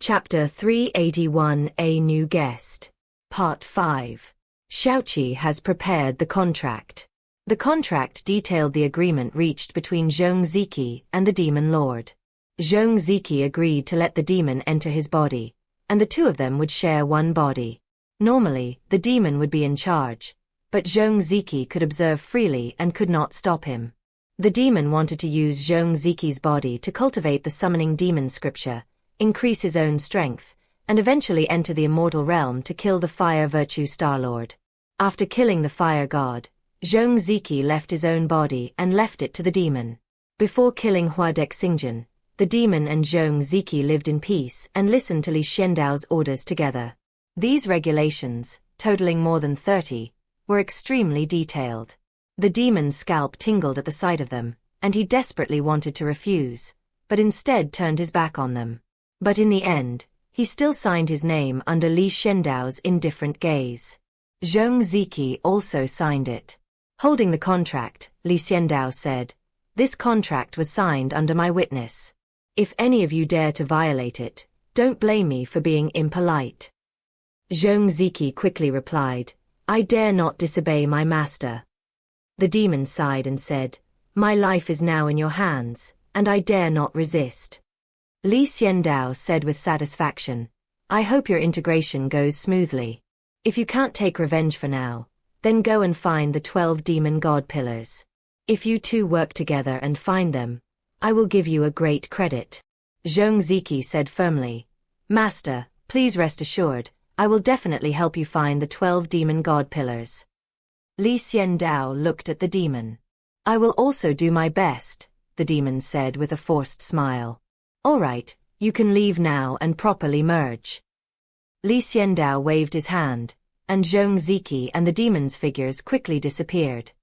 Chapter 381 A New Guest. Part 5. Xiaoqi has prepared the contract. The contract detailed the agreement reached between Zhong Ziki and the Demon Lord. Zhong Ziki agreed to let the demon enter his body, and the two of them would share one body. Normally, the demon would be in charge, but Zhong Ziki could observe freely and could not stop him. The demon wanted to use Zhong Ziki's body to cultivate the summoning demon scripture, increase his own strength, and eventually enter the immortal realm to kill the Fire Virtue Star Lord. After killing the Fire God, Zhong Ziki left his own body and left it to the demon. Before killing Huadek Xingjin, the demon and Zhong Ziki lived in peace and listened to Li Xiandao's orders together. These regulations, totaling more than 30, were extremely detailed. The demon's scalp tingled at the sight of them, and he desperately wanted to refuse, but instead turned his back on them. But in the end, he still signed his name under Li Xiandao's indifferent gaze. Zhong Ziki also signed it. Holding the contract, Li Xiandao said, "This contract was signed under my witness. If any of you dare to violate it, don't blame me for being impolite." Zhong Ziki quickly replied, "I dare not disobey my master." The demon sighed and said, "My life is now in your hands, and I dare not resist." Li Xiandao said with satisfaction, "I hope your integration goes smoothly. If you can't take revenge for now, then go and find the 12 demon god pillars. If you two work together and find them, I will give you a great credit." Zhong Ziki said firmly, "Master, please rest assured, I will definitely help you find the 12 demon god pillars." Li Xiandao looked at the demon. "I will also do my best," the demon said with a forced smile. "All right, you can leave now and properly merge." Li Xiandao waved his hand, and Zhong Ziki and the demon's figures quickly disappeared.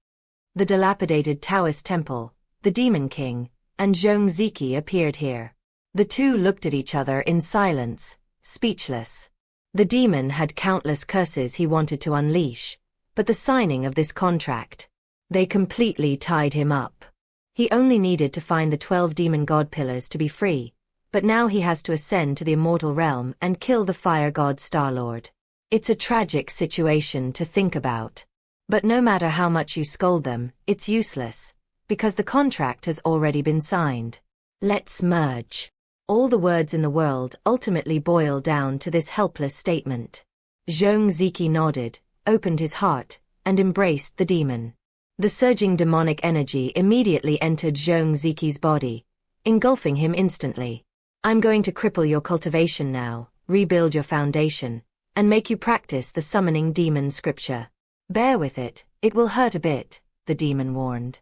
The dilapidated Taoist temple, the Demon King, and Zhong Ziki appeared here. The two looked at each other in silence, speechless. The demon had countless curses he wanted to unleash, but the signing of this contract, they completely tied him up. He only needed to find the 12 demon god pillars to be free, but now he has to ascend to the immortal realm and kill the fire god Star-Lord. It's a tragic situation to think about. But no matter how much you scold them, it's useless, because the contract has already been signed. Let's merge. All the words in the world ultimately boil down to this helpless statement. Zhong Ziki nodded, opened his heart, and embraced the demon. The surging demonic energy immediately entered Zhong Ziki's body, engulfing him instantly. "I'm going to cripple your cultivation now, rebuild your foundation, and make you practice the summoning demon scripture. Bear with it, it will hurt a bit," the demon warned.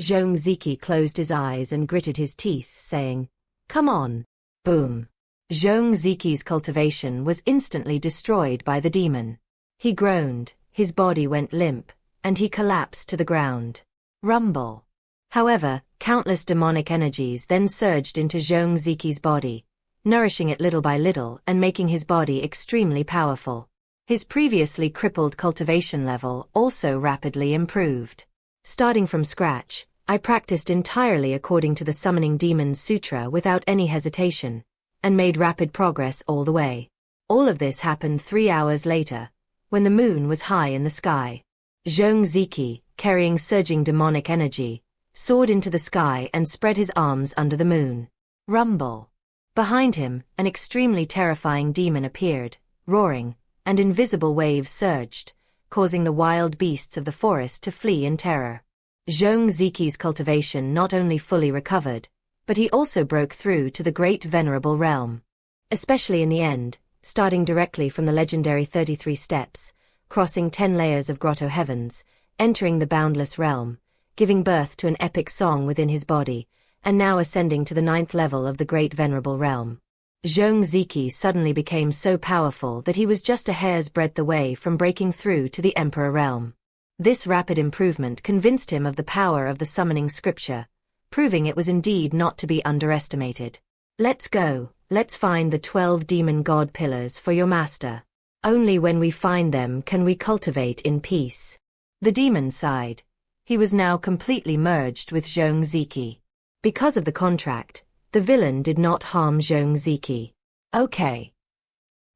Zhong Ziki closed his eyes and gritted his teeth, saying, "Come on." Boom. Zhong Ziki's cultivation was instantly destroyed by the demon. He groaned, his body went limp, and he collapsed to the ground. Rumble. However, countless demonic energies then surged into Zhong Ziki's body, nourishing it little by little and making his body extremely powerful. His previously crippled cultivation level also rapidly improved. Starting from scratch, I practiced entirely according to the Summoning Demons Sutra without any hesitation, and made rapid progress all the way. All of this happened 3 hours later, when the moon was high in the sky. Zhong Ziki, carrying surging demonic energy, soared into the sky and spread his arms under the moon. Rumble. Behind him, an extremely terrifying demon appeared, roaring, and invisible waves surged, causing the wild beasts of the forest to flee in terror. Zhong Ziki's cultivation not only fully recovered, but he also broke through to the great venerable realm. Especially in the end, starting directly from the legendary 33 steps, crossing 10 layers of grotto heavens, entering the boundless realm, giving birth to an epic song within his body, and now ascending to the 9th level of the great venerable realm. Zhong Ziki suddenly became so powerful that he was just a hair's breadth away from breaking through to the Emperor realm. This rapid improvement convinced him of the power of the summoning scripture, proving it was indeed not to be underestimated. "Let's go, let's find the 12 demon god pillars for your master. Only when we find them can we cultivate in peace." The demon sighed. He was now completely merged with Zhong Ziki. Because of the contract, the villain did not harm Zhong Ziki. Okay.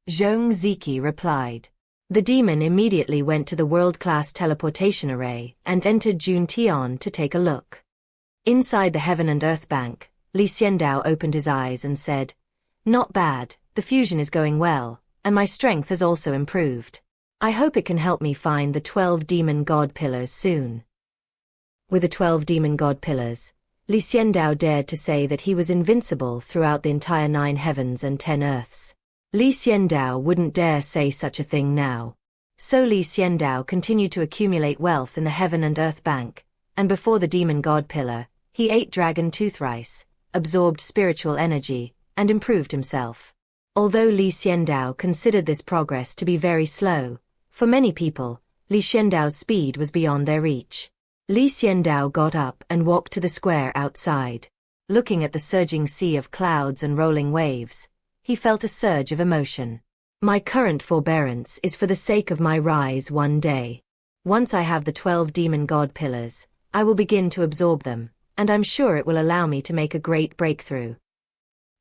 Zhong Ziki replied. The demon immediately went to the world-class teleportation array and entered Jun Tian to take a look. Inside the Heaven and Earth Bank, Xiandao opened his eyes and said, "Not bad, the fusion is going well, and my strength has also improved. I hope it can help me find the 12 demon god pillars soon." With the 12 demon god pillars, Xiandao dared to say that he was invincible throughout the entire 9 heavens and 10 earths. Xiandao wouldn't dare say such a thing now. So Xiandao continued to accumulate wealth in the Heaven and Earth Bank, and before the demon god pillar, he ate dragon tooth rice, absorbed spiritual energy, and improved himself. Although Xiandao considered this progress to be very slow, for many people, Xiandao's speed was beyond their reach. Xiandao got up and walked to the square outside. Looking at the surging sea of clouds and rolling waves, he felt a surge of emotion. My current forbearance is for the sake of my rise one day. Once I have the 12 demon god pillars, I will begin to absorb them, and I'm sure it will allow me to make a great breakthrough.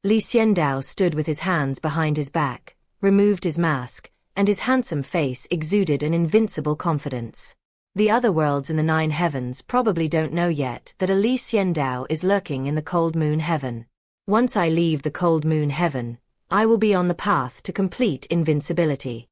Xiandao stood with his hands behind his back, removed his mask, and his handsome face exuded an invincible confidence. The other worlds in the 9 heavens probably don't know yet that a Xiandao is lurking in the cold moon heaven. Once I leave the cold moon heaven, I will be on the path to complete invincibility.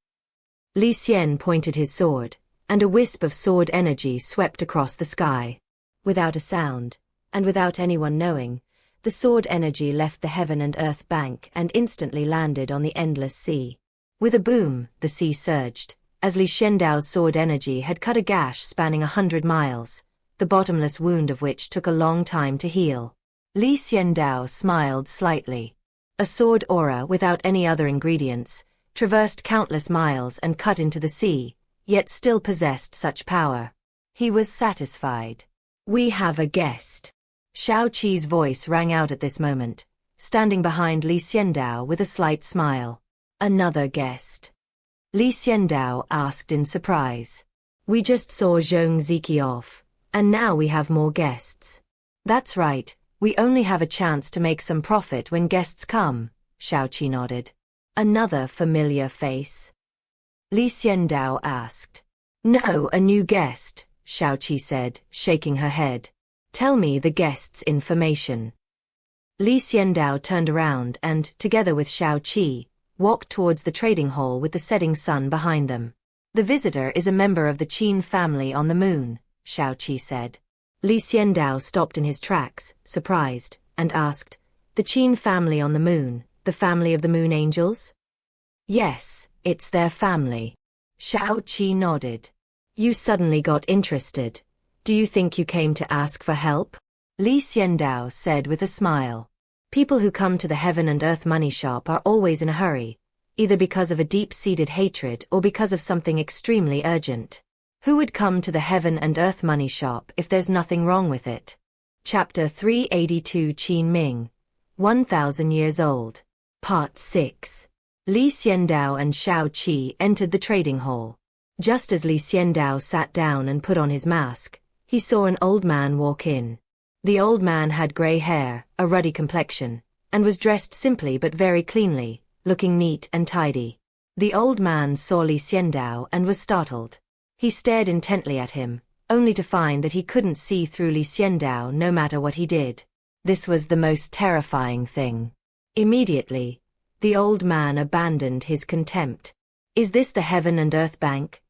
Xian pointed his sword, and a wisp of sword energy swept across the sky. Without a sound, and without anyone knowing, the sword energy left the Heaven and Earth Bank and instantly landed on the endless sea. With a boom, the sea surged, as Xiandao's sword energy had cut a gash spanning 100 miles, the bottomless wound of which took a long time to heal. Xiandao smiled slightly. A sword aura without any other ingredients, traversed countless miles and cut into the sea, yet still possessed such power. He was satisfied. "We have a guest." Xiao Qi's voice rang out at this moment, standing behind Xiandao with a slight smile. "Another guest?" Xiandao asked in surprise. "We just saw Zhong Ziki off, and now we have more guests." "That's right. We only have a chance to make some profit when guests come," Xiao Qi nodded. "Another familiar face?" Xiandao asked. "No, a new guest," Xiao Qi said, shaking her head. "Tell me the guest's information." Xiandao turned around and, together with Xiao Qi, walked towards the trading hall with the setting sun behind them. "The visitor is a member of the Qin family on the moon," Xiao Qi said. Xiandao stopped in his tracks, surprised, and asked, "The Qin family on the moon, the family of the moon angels?" "Yes, it's their family." Xiao Qi nodded. "You suddenly got interested. Do you think you came to ask for help?" Xiandao said with a smile. "People who come to the Heaven and Earth money shop are always in a hurry, either because of a deep-seated hatred or because of something extremely urgent. Who would come to the Heaven and Earth money shop if there's nothing wrong with it?" Chapter 382 Qin Ming, 1000 years old. Part 6. Xiandao and Xiao Qi entered the trading hall. Just as Xiandao sat down and put on his mask, he saw an old man walk in. The old man had gray hair, a ruddy complexion, and was dressed simply but very cleanly, looking neat and tidy. The old man saw Xiandao and was startled. He stared intently at him, only to find that he couldn't see through Xiandao no matter what he did. This was the most terrifying thing. Immediately, the old man abandoned his contempt. "Is this the Heaven and Earth Bank?"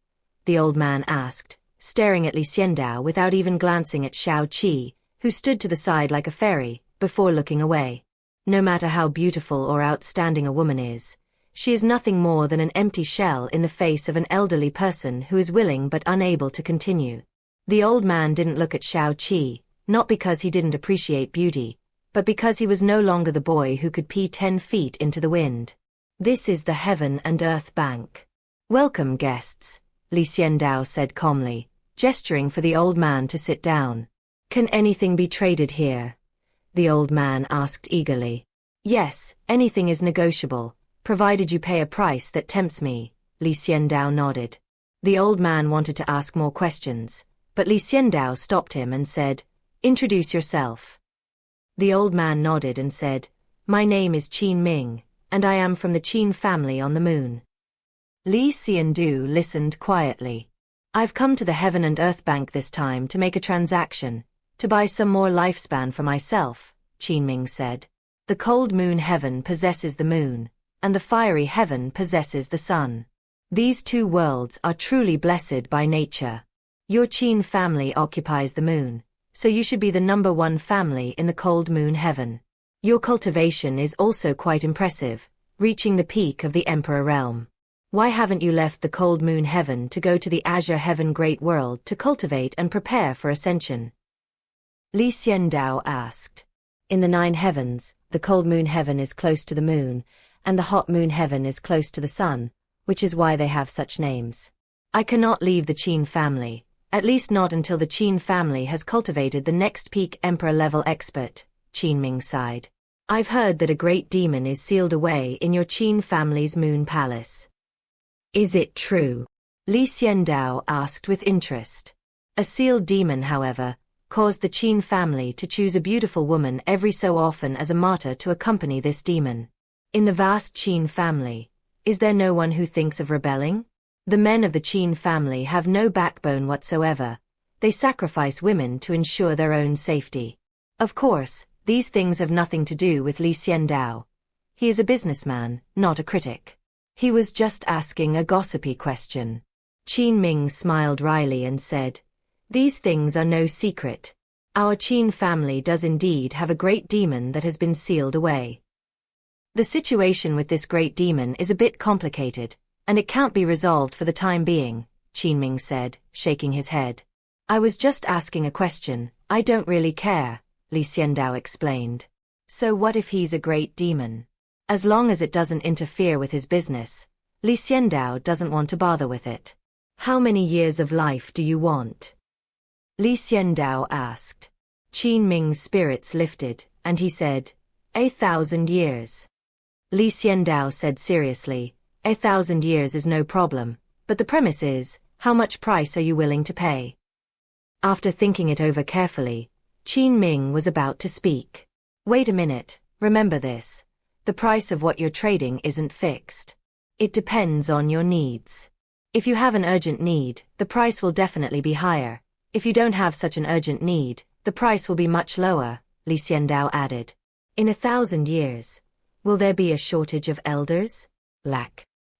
the old man asked, staring at Xiandao without even glancing at Xiao Qi, who stood to the side like a fairy, before looking away. No matter how beautiful or outstanding a woman is, she is nothing more than an empty shell in the face of an elderly person who is willing but unable to continue. The old man didn't look at Xiao Qi, not because he didn't appreciate beauty, but because he was no longer the boy who could pee 10 feet into the wind. "This is the Heaven and Earth Bank. Welcome, guests," Xiandao said calmly, gesturing for the old man to sit down. "Can anything be traded here?" the old man asked eagerly. "Yes, anything is negotiable, provided you pay a price that tempts me," Xiandao nodded. The old man wanted to ask more questions, but Xiandao stopped him and said, "Introduce yourself." The old man nodded and said, "My name is Qin Ming, and I am from the Qin family on the moon. Li Xiandao listened quietly. I've come to the Heaven and Earth Bank this time to make a transaction, to buy some more lifespan for myself, Qinming said. The cold moon heaven possesses the moon, and the fiery heaven possesses the sun. These two worlds are truly blessed by nature. Your Qin family occupies the moon, so you should be the #1 family in the cold moon heaven. Your cultivation is also quite impressive, reaching the peak of the Emperor realm. Why haven't you left the cold moon heaven to go to the azure heaven great world to cultivate and prepare for ascension? Li Xiandao asked. In the 9 heavens, the cold moon heaven is close to the moon, and the hot moon heaven is close to the sun, which is why they have such names. I cannot leave the Qin family, at least not until the Qin family has cultivated the next peak emperor-level expert, Qinming sighed. I've heard that a great demon is sealed away in your Qin family's moon palace. Is it true? Li Xiandao asked with interest. A sealed demon, however, caused the Qin family to choose a beautiful woman every so often as a martyr to accompany this demon. In the vast Qin family, is there no one who thinks of rebelling? The men of the Qin family have no backbone whatsoever. They sacrifice women to ensure their own safety. Of course, these things have nothing to do with Li Xiandao. He is a businessman, not a critic. He was just asking a gossipy question. Qinming smiled wryly and said, These things are no secret. Our Qin family does indeed have a great demon that has been sealed away. The situation with this great demon is a bit complicated, and it can't be resolved for the time being, Qinming said, shaking his head. I was just asking a question, I don't really care, Li Xiandao explained. So what if he's a great demon? As long as it doesn't interfere with his business, Li Xiandao doesn't want to bother with it. How many years of life do you want? Li Xiandao asked. Qinming's spirits lifted, and he said, 1,000 years. Li Xiandao said seriously, 1,000 years is no problem, but the premise is, how much price are you willing to pay? After thinking it over carefully, Qinming was about to speak. Wait a minute, remember this. The price of what you're trading isn't fixed. It depends on your needs. If you have an urgent need, the price will definitely be higher. If you don't have such an urgent need, the price will be much lower, Li Xiandao added. In 1,000 years, will there be a shortage of elders?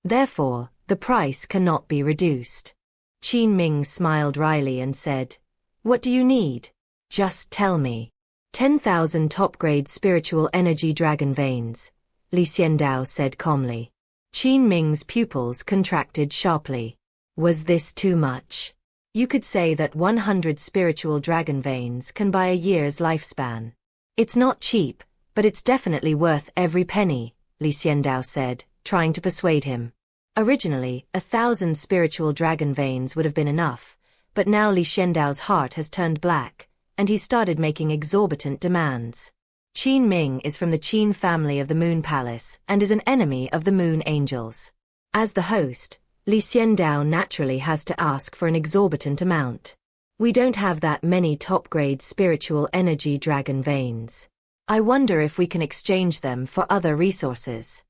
Therefore, the price cannot be reduced. Qinming smiled wryly and said, What do you need? Just tell me. 10,000 top-grade spiritual energy dragon veins, Li Xiandao said calmly. Qinming's pupils contracted sharply. Was this too much? You could say that 100 spiritual dragon veins can buy a year's lifespan. It's not cheap, but it's definitely worth every penny, Li Xiandao said, trying to persuade him. Originally, 1,000 spiritual dragon veins would have been enough, but now Li Xiandao's heart has turned black, and he started making exorbitant demands. Qinming is from the Qin family of the Moon Palace and is an enemy of the Moon Angels. As the host, Li Xiandao naturally has to ask for an exorbitant amount. We don't have that many top-grade spiritual energy dragon veins. I wonder if we can exchange them for other resources.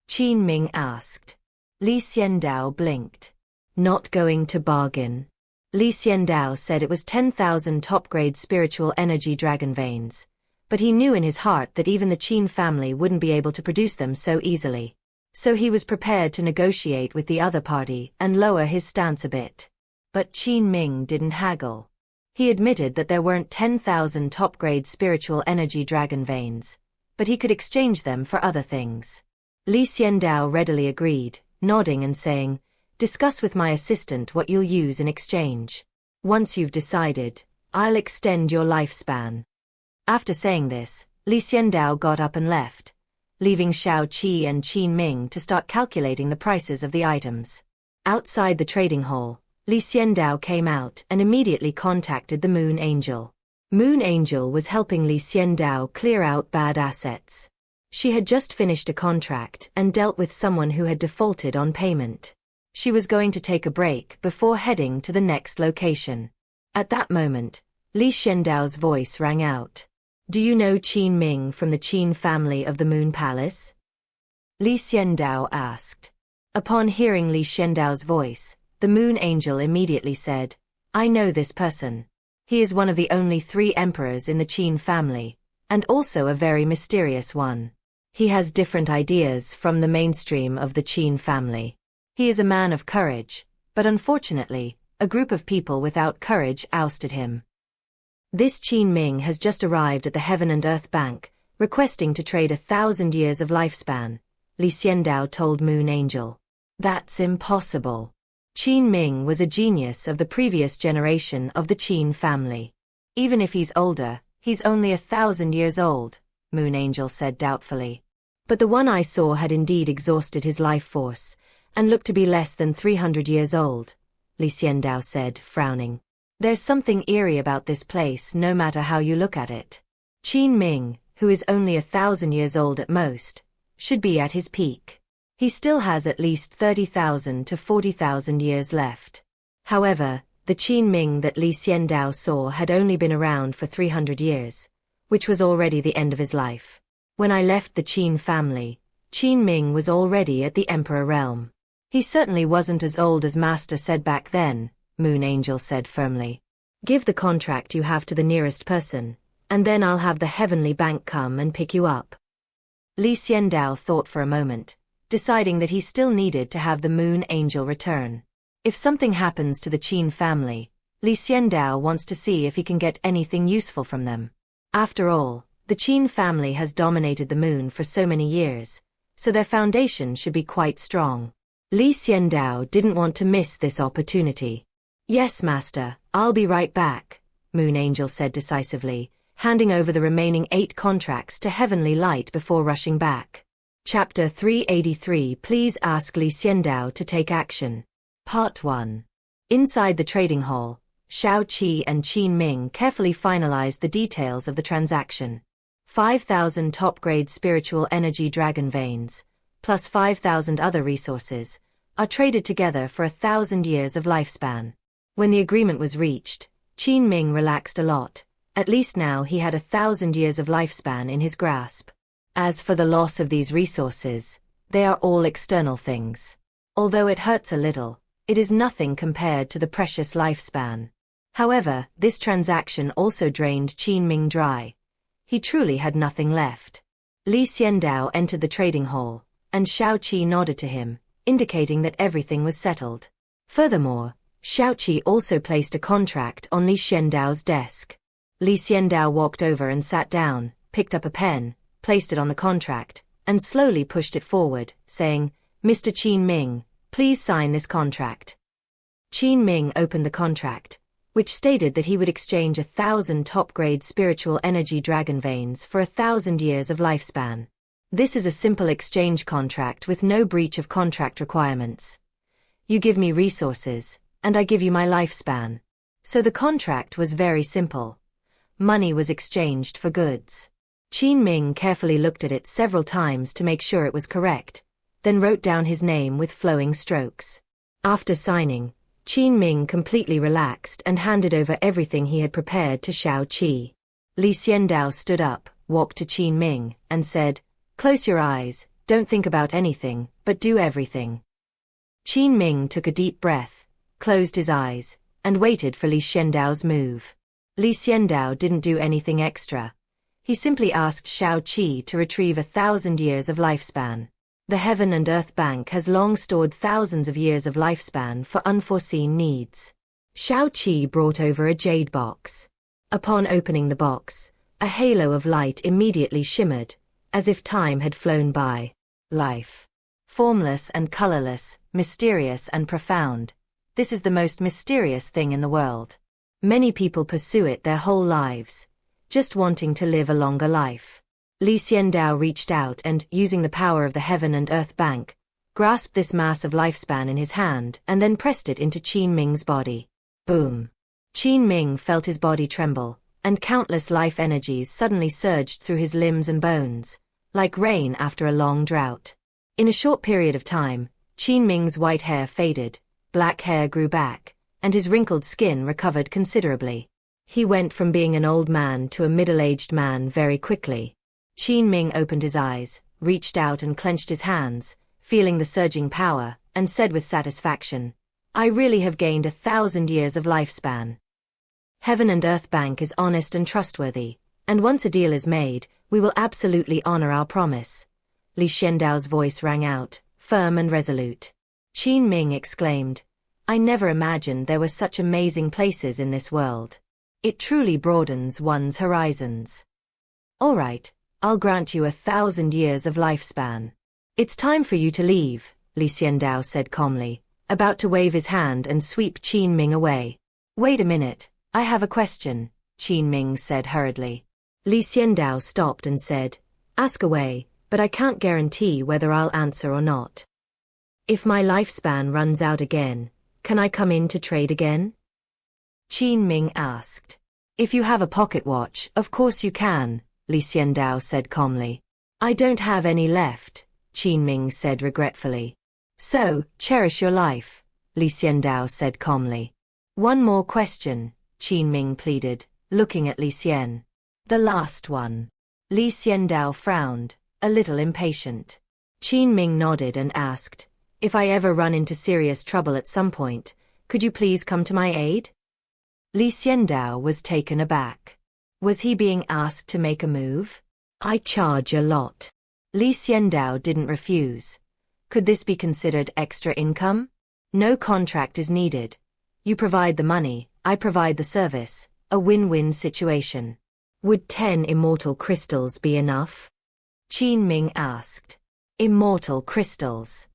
Qinming asked. Li Xiandao blinked. Not going to bargain. Li Xiandao said it was 10,000 top-grade spiritual energy dragon veins, but he knew in his heart that even the Qin family wouldn't be able to produce them so easily. So he was prepared to negotiate with the other party and lower his stance a bit. But Qinming didn't haggle. He admitted that there weren't 10,000 top-grade spiritual energy dragon veins, but he could exchange them for other things. Li Xiandao readily agreed, nodding and saying, Discuss with my assistant what you'll use in exchange. Once you've decided, I'll extend your lifespan. After saying this, Li Xiandao got up and left, leaving Xiao Qi and Qinming to start calculating the prices of the items. Outside the trading hall, Li Xiandao came out and immediately contacted the Moon Angel. Moon Angel was helping Li Xiandao clear out bad assets. She had just finished a contract and dealt with someone who had defaulted on payment. She was going to take a break before heading to the next location. At that moment, Li Xiandao's voice rang out. Do you know Qinming from the Qin family of the Moon Palace? Li Xiandao asked. Upon hearing Li Xiandao's voice, the Moon Angel immediately said, I know this person. He is one of the only 3 emperors in the Qin family, and also a very mysterious one. He has different ideas from the mainstream of the Qin family. He is a man of courage, but unfortunately, a group of people without courage ousted him. This Qin Ming has just arrived at the Heaven and Earth Bank, requesting to trade 1,000 years of lifespan, Li Xiandao told Moon Angel. That's impossible. Qin Ming was a genius of the previous generation of the Qin family. Even if he's older, he's only 1,000 years old, Moon Angel said doubtfully. But the one I saw had indeed exhausted his life force, and looked to be less than 300 years old, Li Xiandao said, frowning. There's something eerie about this place no matter how you look at it. Qin Ming, who is only 1,000 years old at most, should be at his peak. He still has at least 30,000 to 40,000 years left. However, the Qin Ming that Li Xiandao saw had only been around for 300 years, which was already the end of his life. When I left the Qin family, Qin Ming was already at the Emperor realm. He certainly wasn't as old as Master said back then, Moon Angel said firmly. Give the contract you have to the nearest person, and then I'll have the Heavenly Bank come and pick you up. Li Xiandao thought for a moment, deciding that he still needed to have the Moon Angel return. If something happens to the Qin family, Li Xiandao wants to see if he can get anything useful from them. After all, the Qin family has dominated the moon for so many years, so their foundation should be quite strong. Li Xiandao didn't want to miss this opportunity. Yes, Master, I'll be right back, Moon Angel said decisively, handing over the remaining 8 contracts to Heavenly Light before rushing back. Chapter 383. Please ask Li Xiandao to take action. Part 1. Inside the trading hall, Xiao Qi and Qin Ming carefully finalized the details of the transaction. 5,000 top-grade spiritual energy dragon veins, plus 5,000 other resources, are traded together for 1,000 years of lifespan. When the agreement was reached, Qin Ming relaxed a lot. At least now he had 1,000 years of lifespan in his grasp. As for the loss of these resources, they are all external things. Although it hurts a little, it is nothing compared to the precious lifespan. However, this transaction also drained Qin Ming dry. He truly had nothing left. Li Xiandao entered the trading hall, and Xiao Qi nodded to him, indicating that everything was settled. Furthermore, Xiao Qi also placed a contract on Li Xiandao's desk. Li Xiandao walked over and sat down, picked up a pen, placed it on the contract, and slowly pushed it forward, saying, Mr. Qin Ming, please sign this contract. Qin Ming opened the contract, which stated that he would exchange 1,000 top-grade spiritual energy dragon veins for 1,000 years of lifespan. This is a simple exchange contract with no breach of contract requirements. You give me resources, and I give you my lifespan. So the contract was very simple. Money was exchanged for goods. Qin Ming carefully looked at it several times to make sure it was correct, then wrote down his name with flowing strokes. After signing, Qin Ming completely relaxed and handed over everything he had prepared to Xiao Qi. Li Xiandao stood up, walked to Qin Ming, and said, Close your eyes, don't think about anything, but do everything. Qin Ming took a deep breath, closed his eyes, and waited for Li Xiandao's move. Li Xiandao didn't do anything extra. He simply asked Xiao Qi to retrieve 1,000 years of lifespan. The Heaven and Earth Bank has long stored thousands of years of lifespan for unforeseen needs. Xiao Qi brought over a jade box. Upon opening the box, a halo of light immediately shimmered, as if time had flown by. Life. Formless and colorless, mysterious and profound. This is the most mysterious thing in the world. Many people pursue it their whole lives, just wanting to live a longer life. Li Xiandao reached out and, using the power of the Heaven and Earth Bank, grasped this mass of lifespan in his hand and then pressed it into Qin Ming's body. Boom! Qin Ming felt his body tremble, and countless life energies suddenly surged through his limbs and bones, like rain after a long drought. In a short period of time, Qin Ming's white hair faded, black hair grew back, and his wrinkled skin recovered considerably. He went from being an old man to a middle-aged man very quickly. Qin Ming opened his eyes, reached out and clenched his hands, feeling the surging power, and said with satisfaction, "I really have gained 1,000 years of lifespan. Heaven and Earth Bank is honest and trustworthy, and once a deal is made, we will absolutely honor our promise." Xiandao's voice rang out, firm and resolute. Qin Ming exclaimed, "I never imagined there were such amazing places in this world. It truly broadens one's horizons." "All right, I'll grant you 1,000 years of lifespan. It's time for you to leave," Xiandao said calmly, about to wave his hand and sweep Qin Ming away. "Wait a minute, I have a question," Qin Ming said hurriedly. Xiandao stopped and said, "Ask away, but I can't guarantee whether I'll answer or not. If my lifespan runs out again, can I come in to trade again?" Qin Ming asked. "If you have a pocket watch, of course you can," Xiandao said calmly. "I don't have any left," Qin Ming said regretfully. "So, cherish your life," Xiandao said calmly. "One more question," Qin Ming pleaded, looking at Xian. "The last one." Xiandao frowned, a little impatient. Qin Ming nodded and asked, "If I ever run into serious trouble at some point, could you please come to my aid?" Xiandao was taken aback. Was he being asked to make a move? "I charge a lot." Xiandao didn't refuse. Could this be considered extra income? No contract is needed. You provide the money, I provide the service, a win-win situation. "Would 10 immortal crystals be enough?" Qin Ming asked. "Immortal crystals?"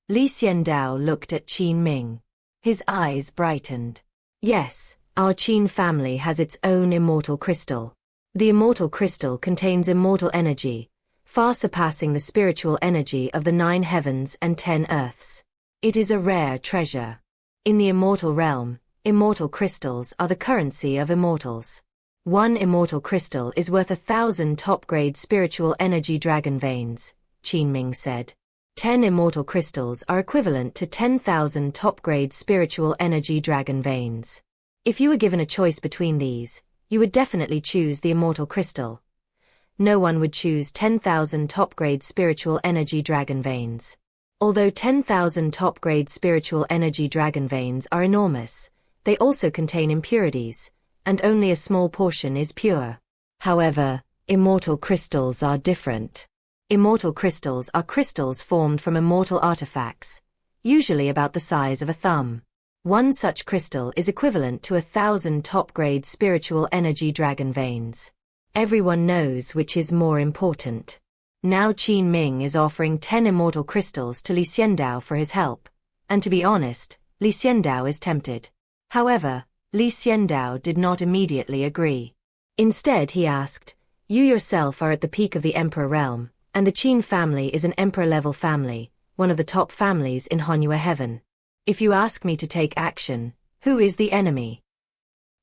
Xiandao looked at Qin Ming. His eyes brightened. "Yes, our Qin family has its own immortal crystal. The immortal crystal contains immortal energy, far surpassing the spiritual energy of the 9 heavens and 10 earths. It is a rare treasure. In the immortal realm, immortal crystals are the currency of immortals. 1 immortal crystal is worth 1,000 top-grade spiritual energy dragon veins," Qin Ming said. 10 immortal crystals are equivalent to 10,000 top-grade spiritual energy dragon veins. If you were given a choice between these, you would definitely choose the immortal crystal. No one would choose 10,000 top-grade spiritual energy dragon veins. Although 10,000 top-grade spiritual energy dragon veins are enormous, they also contain impurities, and only a small portion is pure. However, immortal crystals are different. Immortal crystals are crystals formed from immortal artifacts, usually about the size of a thumb. 1 such crystal is equivalent to 1,000 top-grade spiritual energy dragon veins. Everyone knows which is more important. Now Qin Ming is offering 10 immortal crystals to Xiandao for his help, and to be honest, Xiandao is tempted. However, Xiandao did not immediately agree. Instead he asked, "You yourself are at the peak of the Emperor realm, and the Qin family is an Emperor-level family, one of the top families in Hanyu Heaven. If you ask me to take action, who is the enemy?"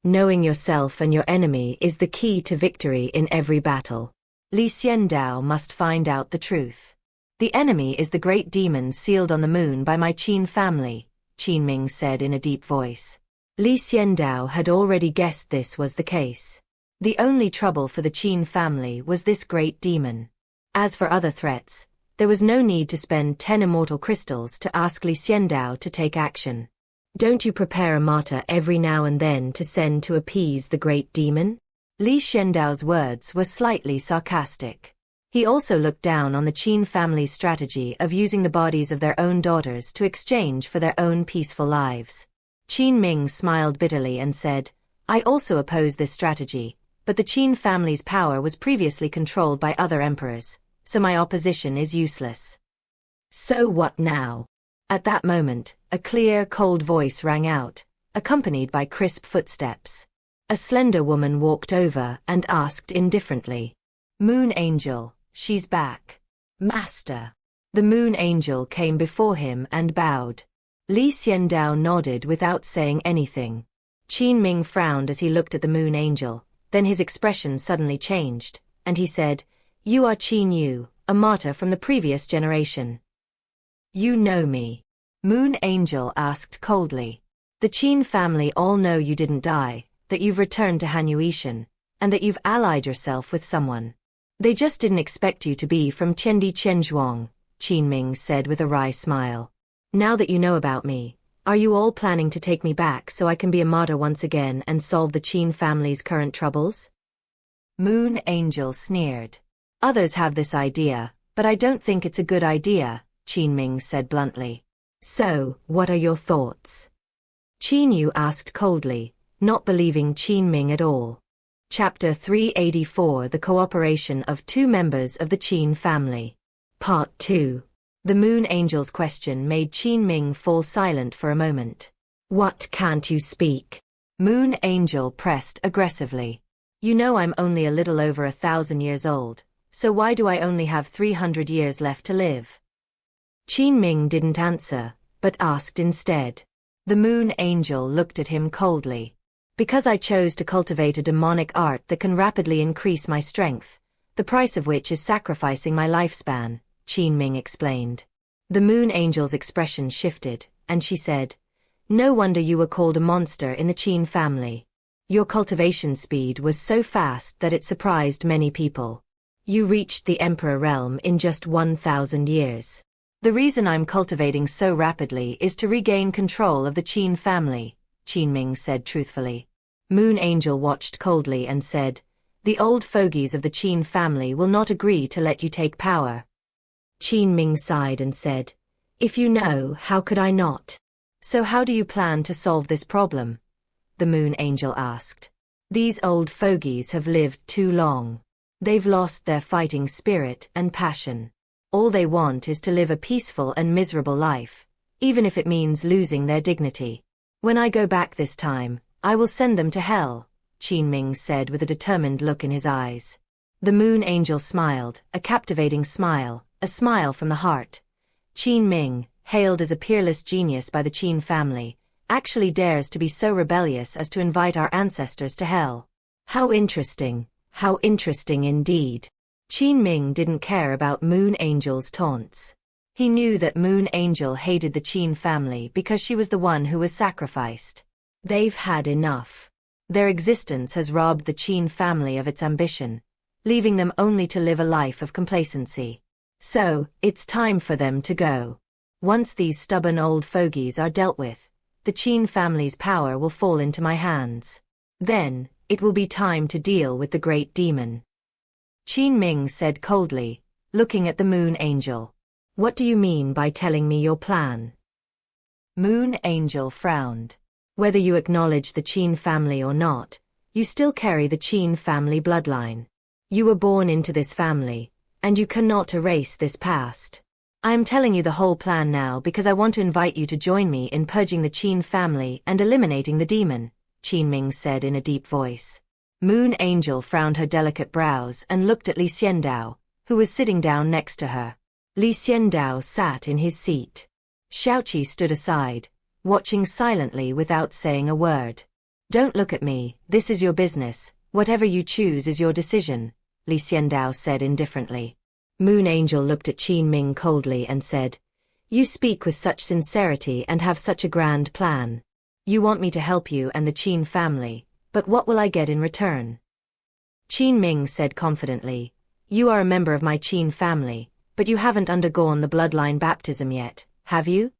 Knowing yourself and your enemy is the key to victory in every battle. Xiandao must find out the truth. "The enemy is the great demon sealed on the moon by my Qin family," Qin Ming said in a deep voice. Xiandao had already guessed this was the case. The only trouble for the Qin family was this great demon. As for other threats, there was no need to spend 10 immortal crystals to ask Xiandao to take action. "Don't you prepare a martyr every now and then to send to appease the great demon?" Xiandao's words were slightly sarcastic. He also looked down on the Qin family's strategy of using the bodies of their own daughters to exchange for their own peaceful lives. Qin Ming smiled bitterly and said, "I also oppose this strategy, but the Qin family's power was previously controlled by other emperors, so my opposition is useless." "So what now?" At that moment, a clear, cold voice rang out, accompanied by crisp footsteps. A slender woman walked over and asked indifferently, "Moon Angel, she's back." "Master." The Moon Angel came before him and bowed. Xiandao nodded without saying anything. Qin Ming frowned as he looked at the Moon Angel, then his expression suddenly changed, and he said, "You are Qin Yu, a martyr from the previous generation." "You know me?" Moon Angel asked coldly. "The Qin family all know you didn't die, that you've returned to Hanyu, and that you've allied yourself with someone. They just didn't expect you to be from Chendi Chenzhuang, Qin Ming said with a wry smile. Now that you know about me, are you all planning to take me back so I can be a martyr once again and solve the Qin family's current troubles? Moon Angel sneered. Others have this idea, but I don't think it's a good idea, Qin Ming said bluntly. So, what are your thoughts? Qin Yu asked coldly, not believing Qin Ming at all. Chapter 384 The Cooperation of Two Members of the Qin Family. Part 2. The Moon Angel's question made Qin Ming fall silent for a moment. What, can't you speak? Moon Angel pressed aggressively. You know I'm only a little over 1,000 years old, so why do I only have 300 years left to live? Qin Ming didn't answer, but asked instead. The Moon Angel looked at him coldly. Because I chose to cultivate a demonic art that can rapidly increase my strength, the price of which is sacrificing my lifespan, Qin Ming explained. The Moon Angel's expression shifted, and she said, No wonder you were called a monster in the Qin family. Your cultivation speed was so fast that it surprised many people. You reached the Emperor realm in just 1,000 years. The reason I'm cultivating so rapidly is to regain control of the Qin family, Qin Ming said truthfully. Moon Angel watched coldly and said, The old fogies of the Qin family will not agree to let you take power. Qin Ming sighed and said, If you know, how could I not? So how do you plan to solve this problem? The Moon Angel asked. These old fogies have lived too long. They've lost their fighting spirit and passion. All they want is to live a peaceful and miserable life, even if it means losing their dignity. When I go back this time, I will send them to hell, Qin Ming said with a determined look in his eyes. The Moon Angel smiled, a captivating smile, a smile from the heart. Qin Ming, hailed as a peerless genius by the Qin family, actually dares to be so rebellious as to invite our ancestors to hell. How interesting indeed. Qin Ming didn't care about Moon Angel's taunts. He knew that Moon Angel hated the Qin family because she was the one who was sacrificed. They've had enough. Their existence has robbed the Qin family of its ambition, leaving them only to live a life of complacency. So, it's time for them to go. Once these stubborn old fogies are dealt with, the Qin family's power will fall into my hands. Then, it will be time to deal with the great demon. Qin Ming said coldly, looking at the Moon Angel. What do you mean by telling me your plan? Moon Angel frowned. Whether you acknowledge the Qin family or not, you still carry the Qin family bloodline. You were born into this family, and you cannot erase this past. I am telling you the whole plan now because I want to invite you to join me in purging the Qin family and eliminating the demon, Qin Ming said in a deep voice. Moon Angel frowned her delicate brows and looked at Xiandao, who was sitting down next to her. Xiandao sat in his seat. Xiaoqi stood aside, watching silently without saying a word. Don't look at me, this is your business, whatever you choose is your decision, Xiandao said indifferently. Moon Angel looked at Qin Ming coldly and said, You speak with such sincerity and have such a grand plan. You want me to help you and the Qin family, but what will I get in return? Qin Ming said confidently, You are a member of my Qin family, but you haven't undergone the bloodline baptism yet, have you?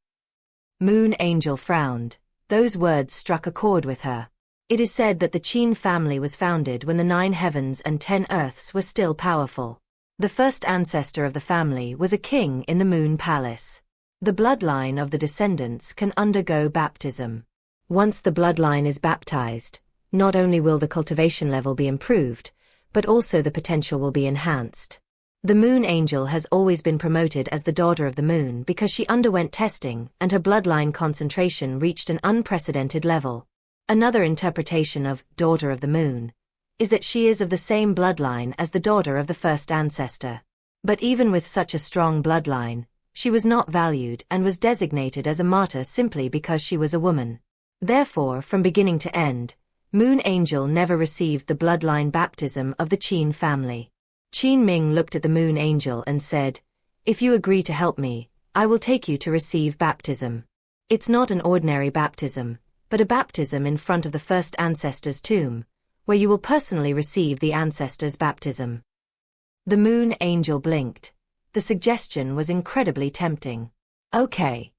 Moon Angel frowned. Those words struck a chord with her. It is said that the Qin family was founded when the 9 heavens and 10 earths were still powerful. The first ancestor of the family was a king in the Moon Palace. The bloodline of the descendants can undergo baptism. Once the bloodline is baptized, not only will the cultivation level be improved, but also the potential will be enhanced. The Moon Angel has always been promoted as the daughter of the moon because she underwent testing and her bloodline concentration reached an unprecedented level. Another interpretation of daughter of the moon is that she is of the same bloodline as the daughter of the first ancestor. But even with such a strong bloodline, she was not valued and was designated as a martyr simply because she was a woman. Therefore, from beginning to end, Moon Angel never received the bloodline baptism of the Qin family. Qin Ming looked at the Moon Angel and said, If you agree to help me, I will take you to receive baptism. It's not an ordinary baptism, but a baptism in front of the first ancestor's tomb, where you will personally receive the ancestor's baptism. The Moon Angel blinked. The suggestion was incredibly tempting. Okay.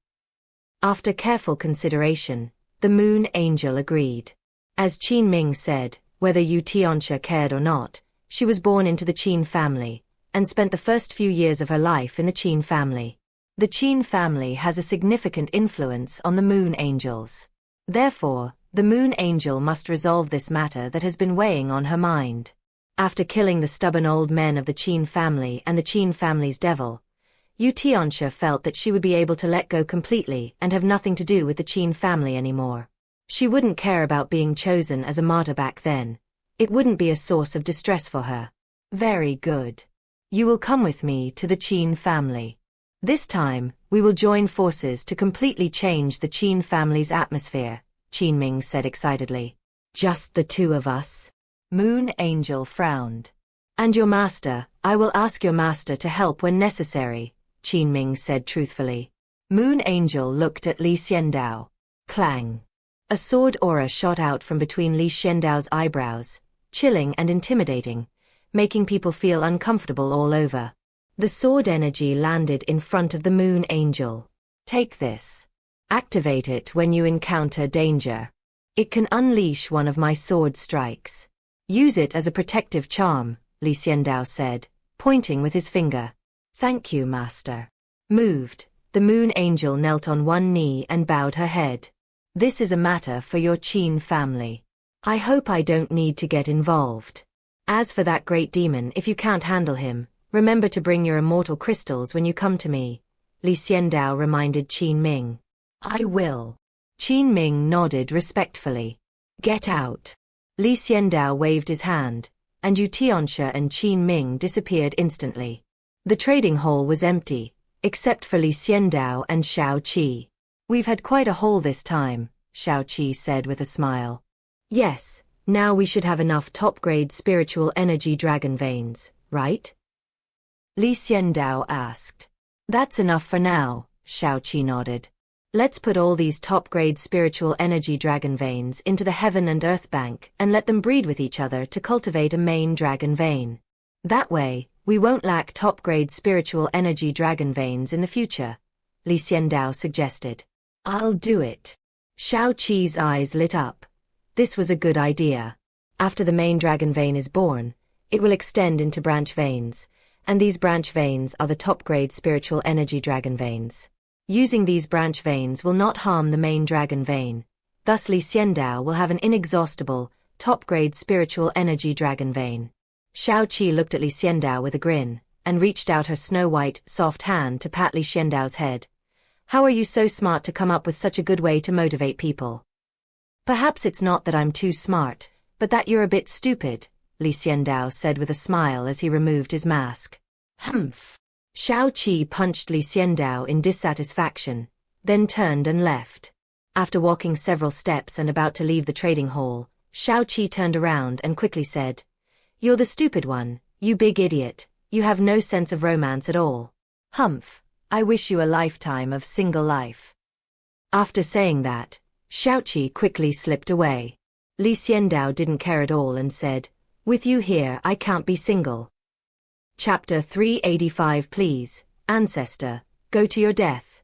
After careful consideration, the Moon Angel agreed. As Qin Ming said, whether Yu Tianxia cared or not, she was born into the Qin family, and spent the first few years of her life in the Qin family. The Qin family has a significant influence on the Moon Angels. Therefore, the Moon Angel must resolve this matter that has been weighing on her mind. After killing the stubborn old men of the Qin family and the Qin family's devil, Yu Tianxia felt that she would be able to let go completely and have nothing to do with the Qin family anymore. She wouldn't care about being chosen as a martyr back then. It wouldn't be a source of distress for her. Very good. You will come with me to the Qin family. This time, we will join forces to completely change the Qin family's atmosphere, Qin Ming said excitedly. Just the two of us? Moon Angel frowned. And your master, I will ask your master to help when necessary, Qin Ming said truthfully. Moon Angel looked at Li Xiandao. Clang. A sword aura shot out from between Li Xiandao's eyebrows, chilling and intimidating, making people feel uncomfortable all over. The sword energy landed in front of the Moon Angel. Take this. Activate it when you encounter danger. It can unleash one of my sword strikes. Use it as a protective charm, Li Xiandao said, pointing with his finger. Thank you, master. Moved, the Moon Angel knelt on one knee and bowed her head. This is a matter for your Qin family. I hope I don't need to get involved. As for that great demon, if you can't handle him, remember to bring your immortal crystals when you come to me, Li Xiandao reminded Qin Ming. I will. Qin Ming nodded respectfully. Get out. Li Xiandao waved his hand, and Yu Tianxia and Qin Ming disappeared instantly. The trading hall was empty, except for Li Xiandao and Xiao Qi. We've had quite a haul this time, Xiao Qi said with a smile. Yes, now we should have enough top-grade spiritual energy dragon veins, right? Li Xiandao asked. That's enough for now, Xiao Qi nodded. Let's put all these top-grade spiritual energy dragon veins into the Heaven and Earth Bank and let them breed with each other to cultivate a main dragon vein. That way, we won't lack top-grade spiritual energy dragon veins in the future, Li Xiandao suggested. I'll do it. Xiao Qi's eyes lit up. This was a good idea. After the main dragon vein is born, it will extend into branch veins, and these branch veins are the top-grade spiritual energy dragon veins. Using these branch veins will not harm the main dragon vein. Thus Li Xiandao will have an inexhaustible, top-grade spiritual energy dragon vein. Xiao Qi looked at Li Xiandao with a grin, and reached out her snow-white, soft hand to pat Li Xiandao's head. How are you so smart to come up with such a good way to motivate people? Perhaps it's not that I'm too smart, but that you're a bit stupid, Li Xiandao said with a smile as he removed his mask. Humph. Xiao Qi punched Li Xiandao in dissatisfaction, then turned and left. After walking several steps and about to leave the trading hall, Xiao Qi turned around and quickly said, You're the stupid one, you big idiot, you have no sense of romance at all. Humph. I wish you a lifetime of single life. After saying that, Xiao Qi quickly slipped away. Li Xiandao didn't care at all and said, With you here I can't be single. Chapter 385 Please, Ancestor, go to your death.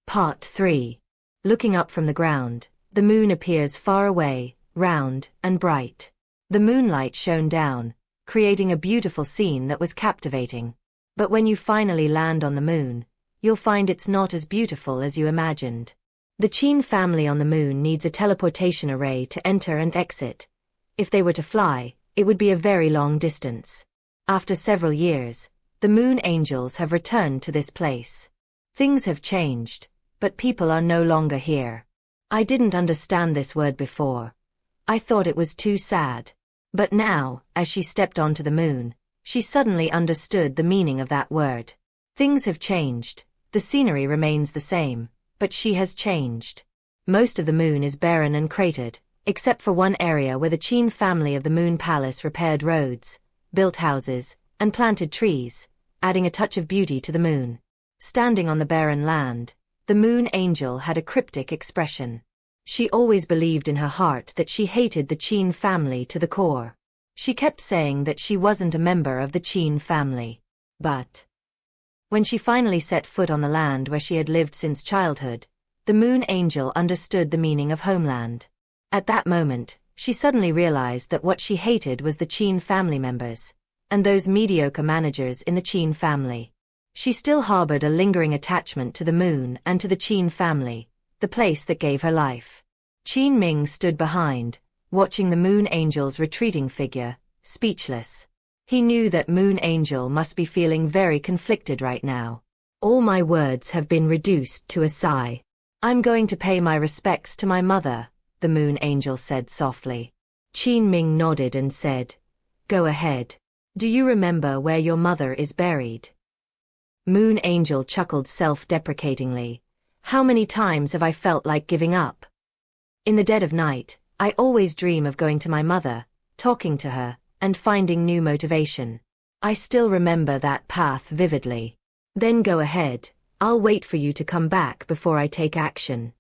Part 3. Looking up from the ground, the moon appears far away, round, and bright. The moonlight shone down, creating a beautiful scene that was captivating. But when you finally land on the moon, you'll find it's not as beautiful as you imagined. The Qin family on the moon needs a teleportation array to enter and exit. If they were to fly, it would be a very long distance. After several years, the Moon Angels have returned to this place. Things have changed, but people are no longer here. I didn't understand this word before. I thought it was too sad. But now, as she stepped onto the moon, she suddenly understood the meaning of that word. Things have changed, the scenery remains the same, but she has changed. Most of the moon is barren and cratered, except for one area where the Qin family of the Moon Palace repaired roads, built houses, and planted trees, adding a touch of beauty to the moon. Standing on the barren land, the Moon Angel had a cryptic expression. She always believed in her heart that she hated the Qin family to the core. She kept saying that she wasn't a member of the Qin family. But when she finally set foot on the land where she had lived since childhood, the Moon Angel understood the meaning of homeland. At that moment, she suddenly realized that what she hated was the Qin family members, and those mediocre managers in the Qin family. She still harbored a lingering attachment to the moon and to the Qin family, the place that gave her life. Qin Ming stood behind, watching the Moon Angel's retreating figure, speechless. He knew that Moon Angel must be feeling very conflicted right now. All my words have been reduced to a sigh. I'm going to pay my respects to my mother, the Moon Angel said softly. Qin Ming nodded and said, "Go ahead. Do you remember where your mother is buried?" Moon Angel chuckled self-deprecatingly. How many times have I felt like giving up? In the dead of night, I always dream of going to my mother, talking to her, and finding new motivation. I still remember that path vividly. Then go ahead, I'll wait for you to come back before I take action.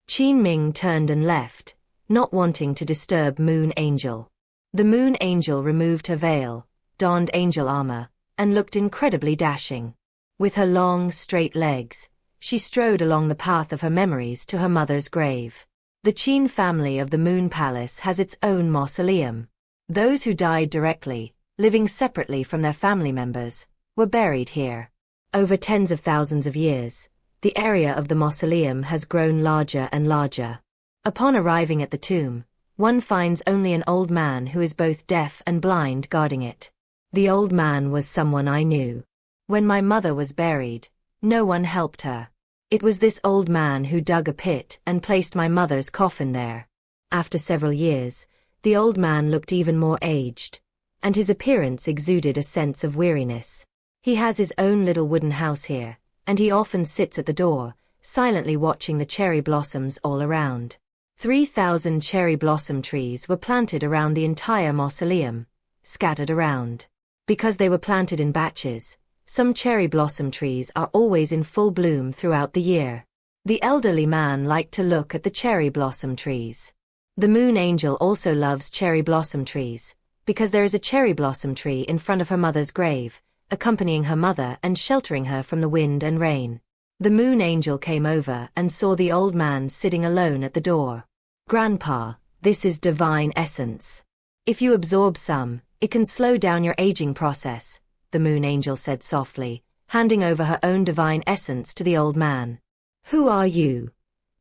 Qin Ming turned and left, not wanting to disturb Moon Angel. The Moon Angel removed her veil, donned angel armor, and looked incredibly dashing. With her long, straight legs, she strode along the path of her memories to her mother's grave. The Qin family of the Moon Palace has its own mausoleum. Those who died directly, living separately from their family members, were buried here. Over tens of thousands of years, the area of the mausoleum has grown larger and larger. Upon arriving at the tomb, one finds only an old man who is both deaf and blind guarding it. The old man was someone I knew. When my mother was buried, no one helped her. It was this old man who dug a pit and placed my mother's coffin there. After several years, the old man looked even more aged, and his appearance exuded a sense of weariness. He has his own little wooden house here, and he often sits at the door, silently watching the cherry blossoms all around. 3,000 cherry blossom trees were planted around the entire mausoleum, scattered around. Because they were planted in batches, some cherry blossom trees are always in full bloom throughout the year. The elderly man liked to look at the cherry blossom trees. The Moon Angel also loves cherry blossom trees, because there is a cherry blossom tree in front of her mother's grave, accompanying her mother and sheltering her from the wind and rain. The Moon Angel came over and saw the old man sitting alone at the door. "Grandpa, this is divine essence. If you absorb some, it can slow down your aging process," the Moon Angel said softly, handing over her own divine essence to the old man. "Who are you?"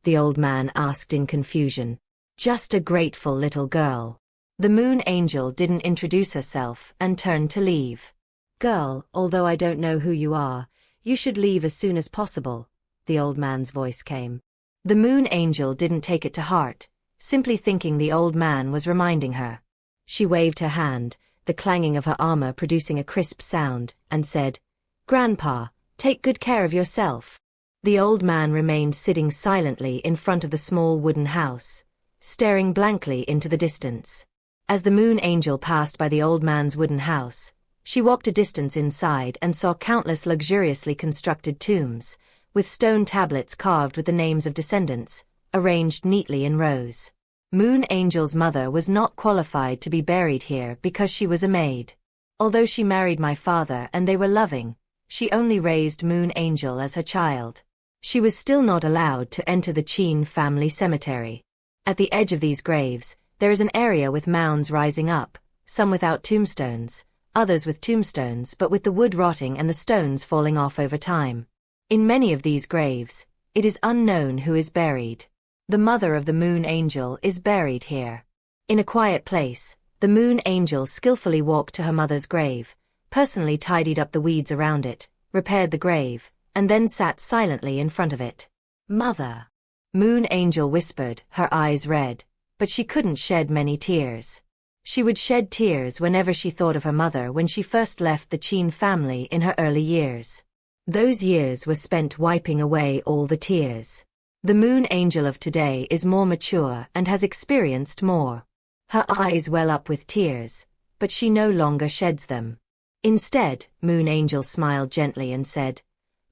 the old man asked in confusion. "Just a grateful little girl." The Moon Angel didn't introduce herself and turned to leave. "Girl, although I don't know who you are, you should leave as soon as possible," the old man's voice came. The Moon Angel didn't take it to heart, simply thinking the old man was reminding her. She waved her hand, the clanging of her armor producing a crisp sound, and said, "Grandpa, take good care of yourself." The old man remained sitting silently in front of the small wooden house, staring blankly into the distance. As the Moon Angel passed by the old man's wooden house, she walked a distance inside and saw countless luxuriously constructed tombs, with stone tablets carved with the names of descendants, arranged neatly in rows. Moon Angel's mother was not qualified to be buried here because she was a maid. Although she married my father and they were loving, she only raised Moon Angel as her child. She was still not allowed to enter the Qin family cemetery. At the edge of these graves, there is an area with mounds rising up, some without tombstones, others with tombstones but with the wood rotting and the stones falling off over time. In many of these graves, it is unknown who is buried. The mother of the Moon Angel is buried here. In a quiet place, the Moon Angel skillfully walked to her mother's grave, personally tidied up the weeds around it, repaired the grave, and then sat silently in front of it. "Mother," Moon Angel whispered, her eyes red, but she couldn't shed many tears. She would shed tears whenever she thought of her mother when she first left the Qin family in her early years. Those years were spent wiping away all the tears. The Moon Angel of today is more mature and has experienced more. Her eyes well up with tears, but she no longer sheds them. Instead, Moon Angel smiled gently and said,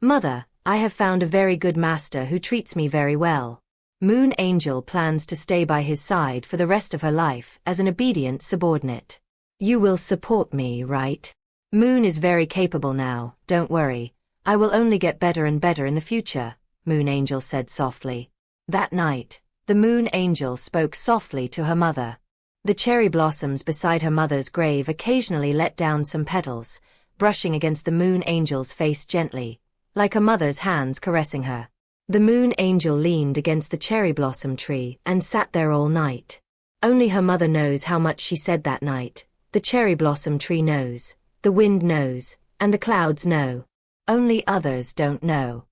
"Mother, I have found a very good master who treats me very well." Moon Angel plans to stay by his side for the rest of her life as an obedient subordinate. You will support me, right? Moon is very capable now, don't worry. I will only get better and better in the future, Moon Angel said softly. That night, the Moon Angel spoke softly to her mother. The cherry blossoms beside her mother's grave occasionally let down some petals, brushing against the Moon Angel's face gently, like a mother's hands caressing her. The Moon Angel leaned against the cherry blossom tree and sat there all night. Only her mother knows how much she said that night. The cherry blossom tree knows, the wind knows, and the clouds know. Only others don't know.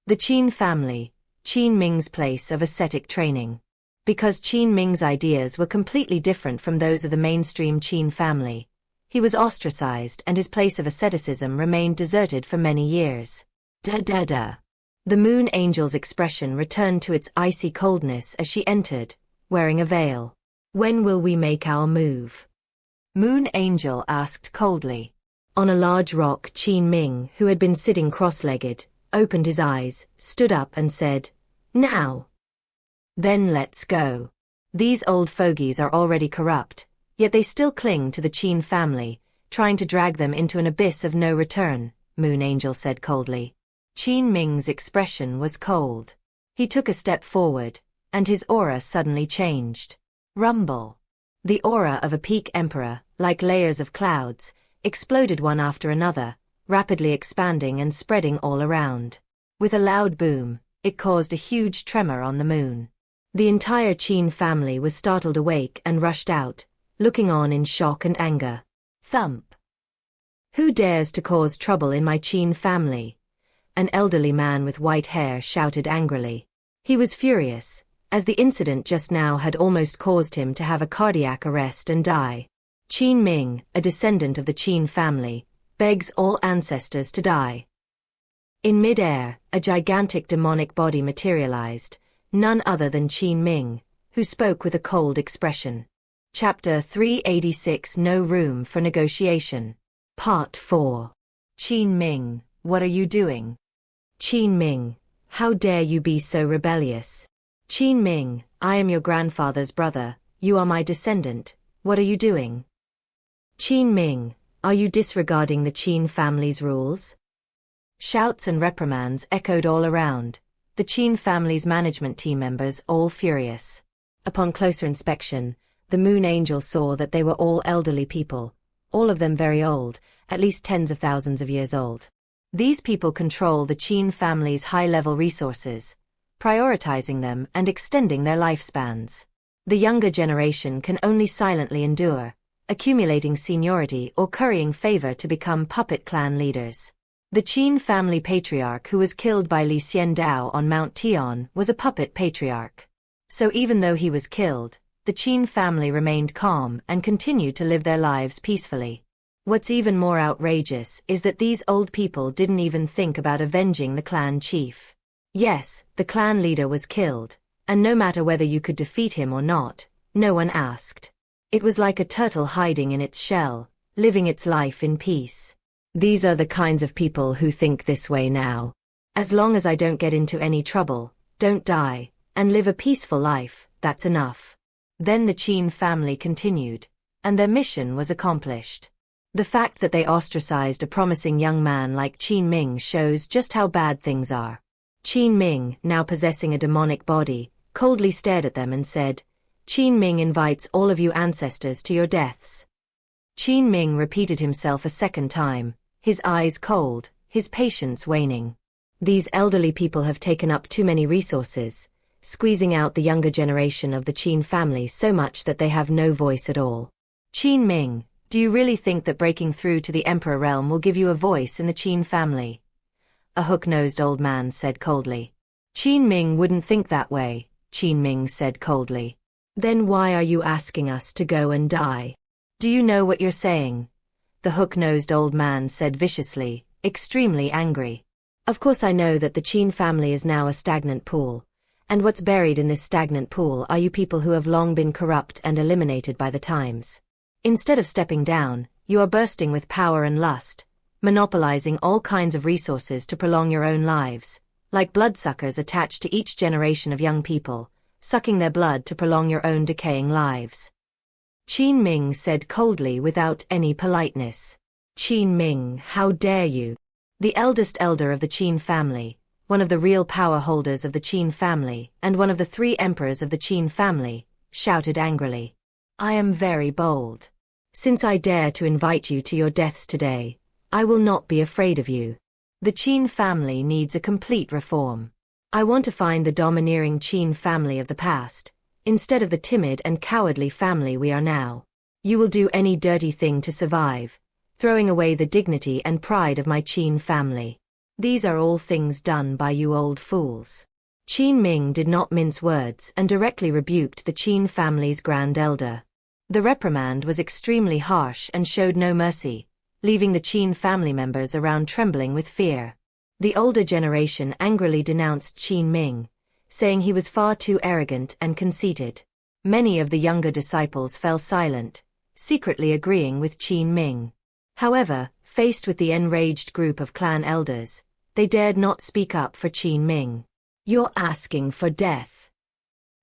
The Qin family, Qin Ming's place of ascetic training. Because Qin Ming's ideas were completely different from those of the mainstream Qin family, he was ostracized and his place of asceticism remained deserted for many years. Da-da-da. The Moon Angel's expression returned to its icy coldness as she entered, wearing a veil. When will we make our move? Moon Angel asked coldly. On a large rock, Qin Ming, who had been sitting cross-legged, opened his eyes, stood up and said, "Now." Then let's go. These old fogies are already corrupt, yet they still cling to the Qin family, trying to drag them into an abyss of no return, Moon Angel said coldly. Qin Ming's expression was cold. He took a step forward, and his aura suddenly changed. Rumble. The aura of a peak emperor, like layers of clouds, exploded one after another, rapidly expanding and spreading all around. With a loud boom, it caused a huge tremor on the moon. The entire Qin family was startled awake and rushed out, looking on in shock and anger. Thump. Who dares to cause trouble in my Qin family? An elderly man with white hair shouted angrily. He was furious, as the incident just now had almost caused him to have a cardiac arrest and die. Qin Ming, a descendant of the Qin family, begs all ancestors to die. In mid-air, a gigantic demonic body materialized, none other than Qin Ming, who spoke with a cold expression. Chapter 386 No Room for Negotiation. Part 4. Qin Ming, what are you doing? Qin Ming, how dare you be so rebellious? Qin Ming, I am your grandfather's brother, you are my descendant, what are you doing? Qin Ming, are you disregarding the Qin family's rules? Shouts and reprimands echoed all around, the Qin family's management team members all furious. Upon closer inspection, the Moon Angel saw that they were all elderly people, all of them very old, at least tens of thousands of years old. These people control the Qin family's high-level resources, prioritizing them and extending their lifespans. The younger generation can only silently endure, accumulating seniority or currying favor to become puppet clan leaders. The Qin family patriarch who was killed by Xiandao on Mount Tian was a puppet patriarch. So even though he was killed, the Qin family remained calm and continued to live their lives peacefully. What's even more outrageous is that these old people didn't even think about avenging the clan chief. Yes, the clan leader was killed, and no matter whether you could defeat him or not, no one asked. It was like a turtle hiding in its shell, living its life in peace. These are the kinds of people who think this way now. As long as I don't get into any trouble, don't die, and live a peaceful life, that's enough. Then the Qin family continued, and their mission was accomplished. The fact that they ostracized a promising young man like Qin Ming shows just how bad things are. Qin Ming, now possessing a demonic body, coldly stared at them and said, "Qin Ming invites all of you ancestors to your deaths." Qin Ming repeated himself a second time, his eyes cold, his patience waning. These elderly people have taken up too many resources, squeezing out the younger generation of the Qin family so much that they have no voice at all. Qin Ming, do you really think that breaking through to the Emperor realm will give you a voice in the Qin family? A hook-nosed old man said coldly. Qin Ming wouldn't think that way, Qin Ming said coldly. Then why are you asking us to go and die? Do you know what you're saying? The hook-nosed old man said viciously, extremely angry. Of course I know that the Qin family is now a stagnant pool, and what's buried in this stagnant pool are you people who have long been corrupt and eliminated by the times. Instead of stepping down, you are bursting with power and lust, monopolizing all kinds of resources to prolong your own lives, like bloodsuckers attached to each generation of young people, sucking their blood to prolong your own decaying lives. Qin Ming said coldly without any politeness. Qin Ming, how dare you? The eldest elder of the Qin family, one of the real power holders of the Qin family, and one of the 3 emperors of the Qin family, shouted angrily. I am very bold. Since I dare to invite you to your deaths today, I will not be afraid of you. The Qin family needs a complete reform. I want to find the domineering Qin family of the past, instead of the timid and cowardly family we are now. You will do any dirty thing to survive, throwing away the dignity and pride of my Qin family. These are all things done by you old fools. Qin Ming did not mince words and directly rebuked the Qin family's grand elder. The reprimand was extremely harsh and showed no mercy, leaving the Qin family members around trembling with fear. The older generation angrily denounced Qin Ming, saying he was far too arrogant and conceited. Many of the younger disciples fell silent, secretly agreeing with Qin Ming. However, faced with the enraged group of clan elders, they dared not speak up for Qin Ming. You're asking for death.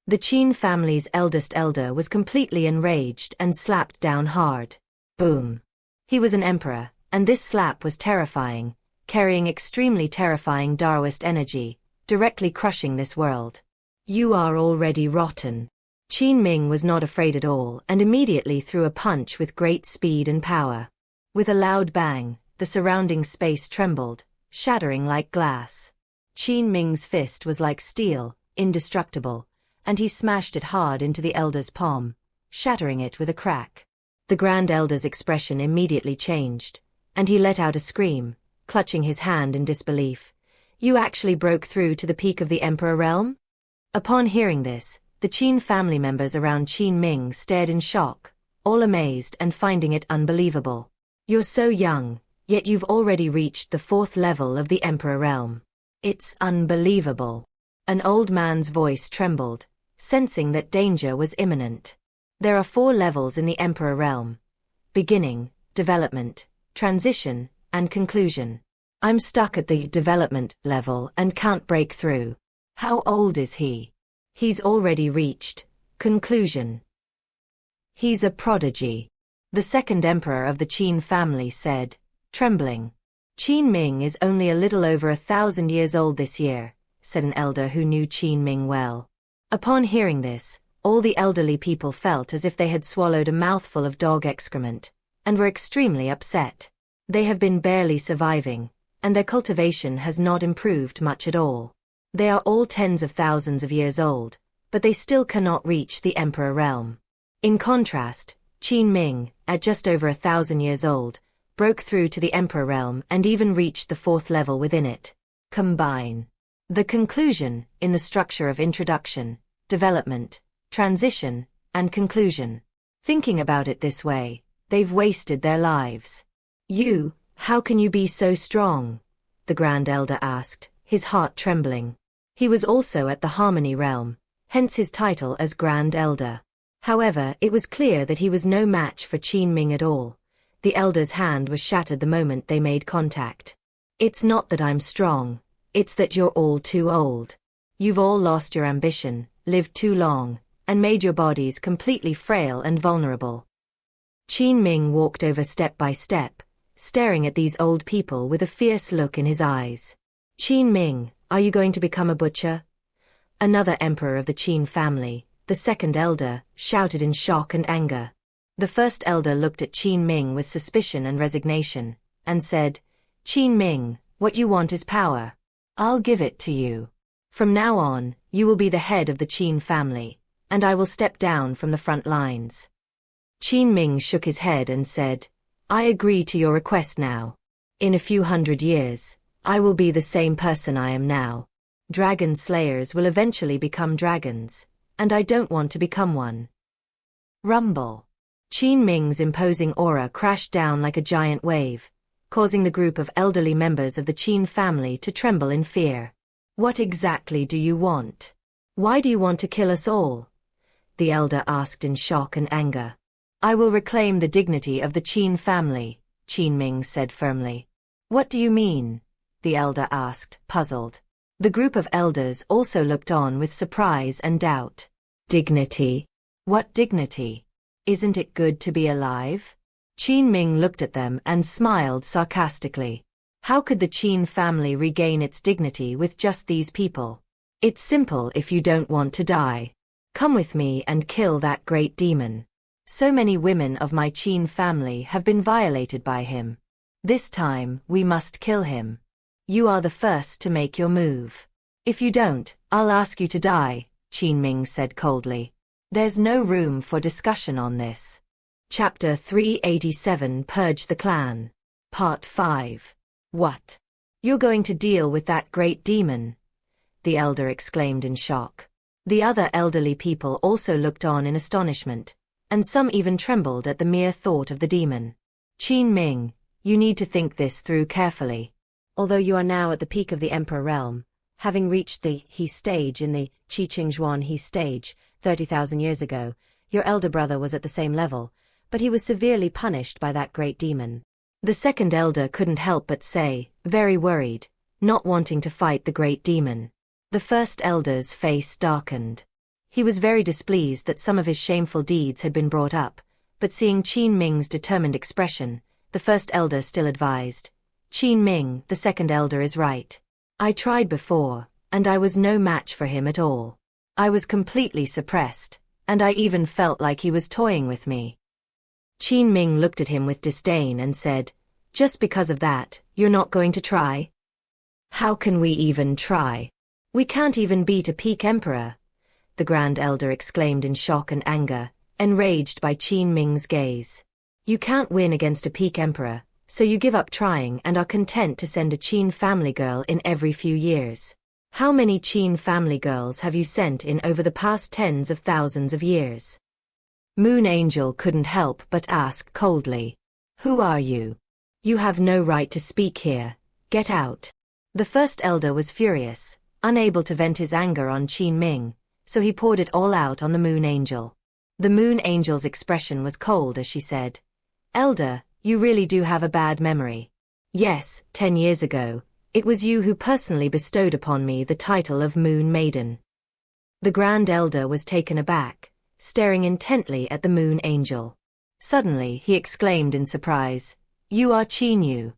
The Qin family's eldest elder was completely enraged and slapped down hard. Boom. He was an emperor, and this slap was terrifying, carrying extremely terrifying Daoist energy, directly crushing this world. You are already rotten. Qin Ming was not afraid at all and immediately threw a punch with great speed and power. With a loud bang, the surrounding space trembled, shattering like glass. Qin Ming's fist was like steel, indestructible, and he smashed it hard into the elder's palm, shattering it with a crack. The grand elder's expression immediately changed, and he let out a scream, clutching his hand in disbelief. You actually broke through to the peak of the emperor realm? Upon hearing this, the Qin family members around Qin Ming stared in shock, all amazed and finding it unbelievable. You're so young, yet you've already reached the 4th level of the Emperor realm. It's unbelievable. An old man's voice trembled, sensing that danger was imminent. There are 4 levels in the Emperor realm: beginning, development, transition, and conclusion. I'm stuck at the development level and can't break through. How old is he? He's already reached conclusion. He's a prodigy. The 2nd emperor of the Qin family said, trembling. Qin Ming is only a little over 1,000 years old this year, said an elder who knew Qin Ming well. Upon hearing this, all the elderly people felt as if they had swallowed a mouthful of dog excrement, and were extremely upset. They have been barely surviving, and their cultivation has not improved much at all. They are all tens of thousands of years old, but they still cannot reach the emperor realm. In contrast, Qin Ming, at just over 1,000 years old, broke through to the emperor realm and even reached the 4th level within it. Combine the conclusion in the structure of introduction, development, transition, and conclusion. Thinking about it this way, they've wasted their lives. How can you be so strong? The Grand Elder asked, his heart trembling. He was also at the Harmony realm, hence his title as Grand Elder. However, it was clear that he was no match for Qin Ming at all. The elder's hand was shattered the moment they made contact. It's not that I'm strong, it's that you're all too old. You've all lost your ambition, lived too long, and made your bodies completely frail and vulnerable. Qin Ming walked over step by step, staring at these old people with a fierce look in his eyes. Qin Ming, are you going to become a butcher? Another emperor of the Qin family, the 2nd elder, shouted in shock and anger. The 1st elder looked at Qin Ming with suspicion and resignation, and said, Qin Ming, what you want is power. I'll give it to you. From now on, you will be the head of the Qin family, and I will step down from the front lines. Qin Ming shook his head and said, I agree to your request now. In a few hundred years, I will be the same person I am now. Dragon slayers will eventually become dragons, and I don't want to become one. Rumble. Qin Ming's imposing aura crashed down like a giant wave, causing the group of elderly members of the Qin family to tremble in fear. What exactly do you want? Why do you want to kill us all? The elder asked in shock and anger. I will reclaim the dignity of the Qin family, Qin Ming said firmly. What do you mean? The elder asked, puzzled. The group of elders also looked on with surprise and doubt. Dignity? What dignity? Isn't it good to be alive? Qin Ming looked at them and smiled sarcastically. How could the Qin family regain its dignity with just these people? It's simple if you don't want to die. Come with me and kill that great demon. So many women of my Qin family have been violated by him. This time, we must kill him. You are the first to make your move. If you don't, I'll ask you to die, Qin Ming said coldly. There's no room for discussion on this. Chapter 387 Purge the Clan. Part 5. What? You're going to deal with that great demon? The elder exclaimed in shock. The other elderly people also looked on in astonishment, and some even trembled at the mere thought of the demon. Qin Ming, you need to think this through carefully. Although you are now at the peak of the Emperor realm, having reached the He stage in the Qingzhuan He stage 30,000 years ago, your elder brother was at the same level, but he was severely punished by that great demon. The second elder couldn't help but say, very worried, not wanting to fight the great demon. The first elder's face darkened. He was very displeased that some of his shameful deeds had been brought up, but seeing Qin Ming's determined expression, the first elder still advised, Qin Ming, the second elder is right. I tried before, and I was no match for him at all. I was completely suppressed, and I even felt like he was toying with me. Qin Ming looked at him with disdain and said, just because of that, you're not going to try? How can we even try? We can't even beat a peak emperor, the Grand Elder exclaimed in shock and anger, enraged by Qin Ming's gaze. You can't win against a peak emperor, so you give up trying and are content to send a Qin family girl in every few years. How many Qin family girls have you sent in over the past tens of thousands of years? Moon Angel couldn't help but ask coldly. Who are you? You have no right to speak here. Get out. The first elder was furious, unable to vent his anger on Qin Ming, so he poured it all out on the Moon Angel. The Moon Angel's expression was cold as she said, Elder, you really do have a bad memory. Yes, 10 years ago, it was you who personally bestowed upon me the title of Moon Maiden. The Grand Elder was taken aback, staring intently at the Moon Angel. Suddenly he exclaimed in surprise, You are Qin Yu.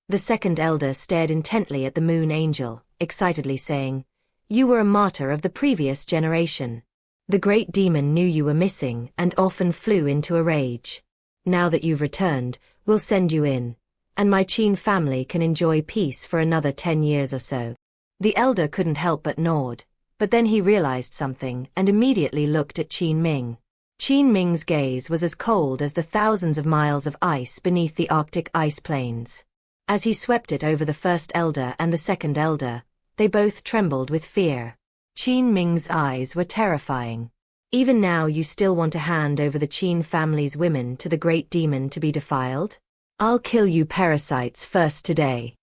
The second elder stared intently at the Moon Angel, excitedly saying, You were a martyr of the previous generation. The great demon knew you were missing and often flew into a rage. Now that you've returned, we'll send you in, and my Qin family can enjoy peace for another 10 years or so. The elder couldn't help but nod, but then he realized something and immediately looked at Qin Ming. Qin Ming's gaze was as cold as the thousands of miles of ice beneath the Arctic ice plains. As he swept it over the first elder and the second elder, they both trembled with fear. Qin Ming's eyes were terrifying. Even now you still want to hand over the Qin family's women to the great demon to be defiled? I'll kill you parasites first today.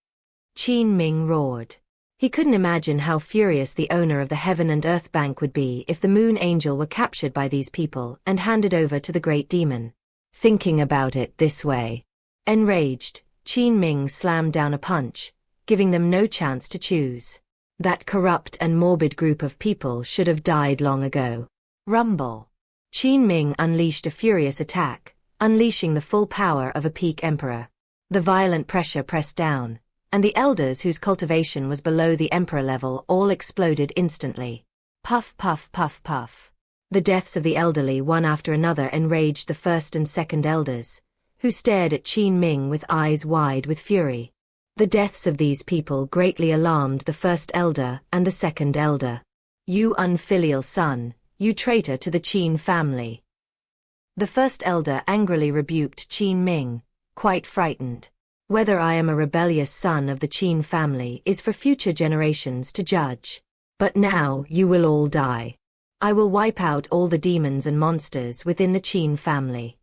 Qin Ming roared. He couldn't imagine how furious the owner of the Heaven and Earth Bank would be if the Moon Angel were captured by these people and handed over to the great demon. Thinking about it this way. Enraged, Qin Ming slammed down a punch, giving them no chance to choose. That corrupt and morbid group of people should have died long ago. Rumble. Qin Ming unleashed a furious attack, unleashing the full power of a peak emperor. The violent pressure pressed down, and the elders whose cultivation was below the emperor level all exploded instantly. Puff puff puff puff. The deaths of the elderly one after another enraged the first and second elders, who stared at Qin Ming with eyes wide with fury. The deaths of these people greatly alarmed the first elder and the second elder. You unfilial son, you traitor to the Qin family. The first elder angrily rebuked Qin Ming, quite frightened. Whether I am a rebellious son of the Qin family is for future generations to judge. But now you will all die. I will wipe out all the demons and monsters within the Qin family.